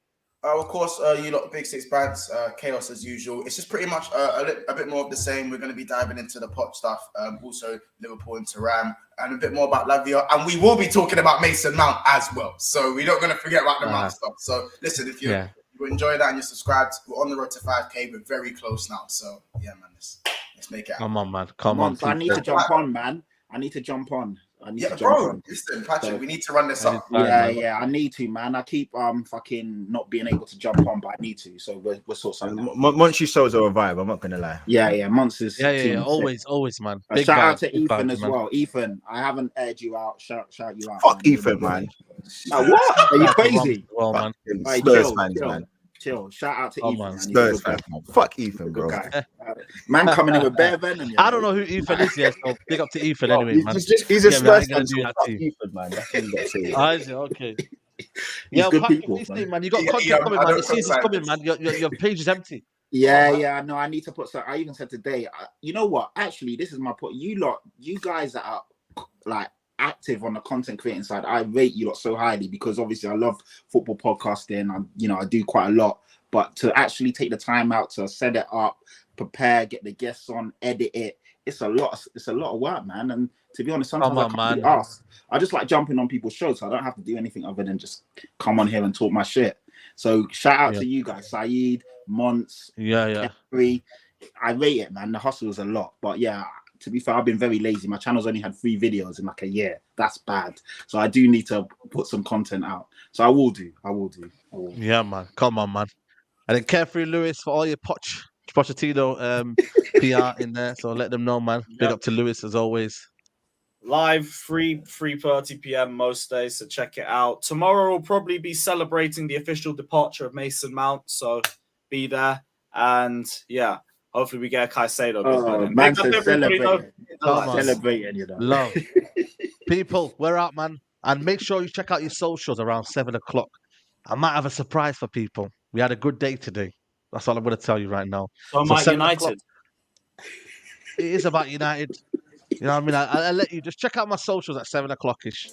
Of course, you lot, Big Six Bands, chaos as usual. It's just pretty much a bit more of the same. We're going to be diving into the pop stuff, also Liverpool and Turam, and a bit more about Lavia. And we will be talking about Mason Mount as well. So we're not going to forget about the Mount stuff. So listen, if you enjoy that and you're subscribed, we're on the road to 5K. We're very close now. So yeah, man, let's make it happen. Come on, man. Come on. I need to jump on, man. I need to jump on. Listen, Patrick, we need to run this up. Yeah, I need to, man. I keep fucking not being able to jump on, but I need to. So we'll sort something out. Once you shows are a vibe, I'm not gonna lie. Yeah, Monsters. Yeah. Always, man. Shout out to Ethan as well. Ethan, I haven't aired you out. Shout you out. Fuck Ethan, man. What? Are you crazy? Well, man. Spurs fans, man. Chill. Shout out to Ethan. Man. Spurs fans, man. Fuck Ethan, bro. Man coming in with bare venom. I don't know who Ethan is yet, so big up to Ethan anyway, man. He's a Spurs fan. Fuck Ethan, man. That's what you got to say. Okay. Yeah, good people, man. You got content coming, man. The season's coming, man. Your page is empty. Yeah. No, I need to put. So I even said today. You know what? Actually, this is my point. You guys that are like active on the content creating side, I rate you lot so highly because obviously I love football podcasting. I do quite a lot, but to actually take the time out to set it up, prepare, get the guests on, edit it, it's a lot of work, man. And to be honest, sometimes I just like jumping on people's shows, so I don't have to do anything other than just come on here and talk my shit. So shout out to you guys, Saeed, Mons, Henry. I rate it, man. The hustle is a lot, but yeah. To be fair, I've been very lazy. My channel's only had 3 videos in like a year. That's bad. So I do need to put some content out. So I will do. Yeah, man. Come on, man. And then Carefree Lewis for all your Pochettino PR in there. So let them know, man. Big up to Lewis as always. Live 3:30 p.m. most days, so check it out. Tomorrow we'll probably be celebrating the official departure of Mason Mount. So be there. And yeah. Hopefully we get a Caicedo. Man says celebrating, you know. Love. People, we're out, man. And make sure you check out your socials around 7 o'clock. I might have a surprise for people. We had a good day today. That's all I'm going to tell you right now. So about United. It is about United. You know what I mean? I'll let you just check out my socials at 7 o'clock-ish.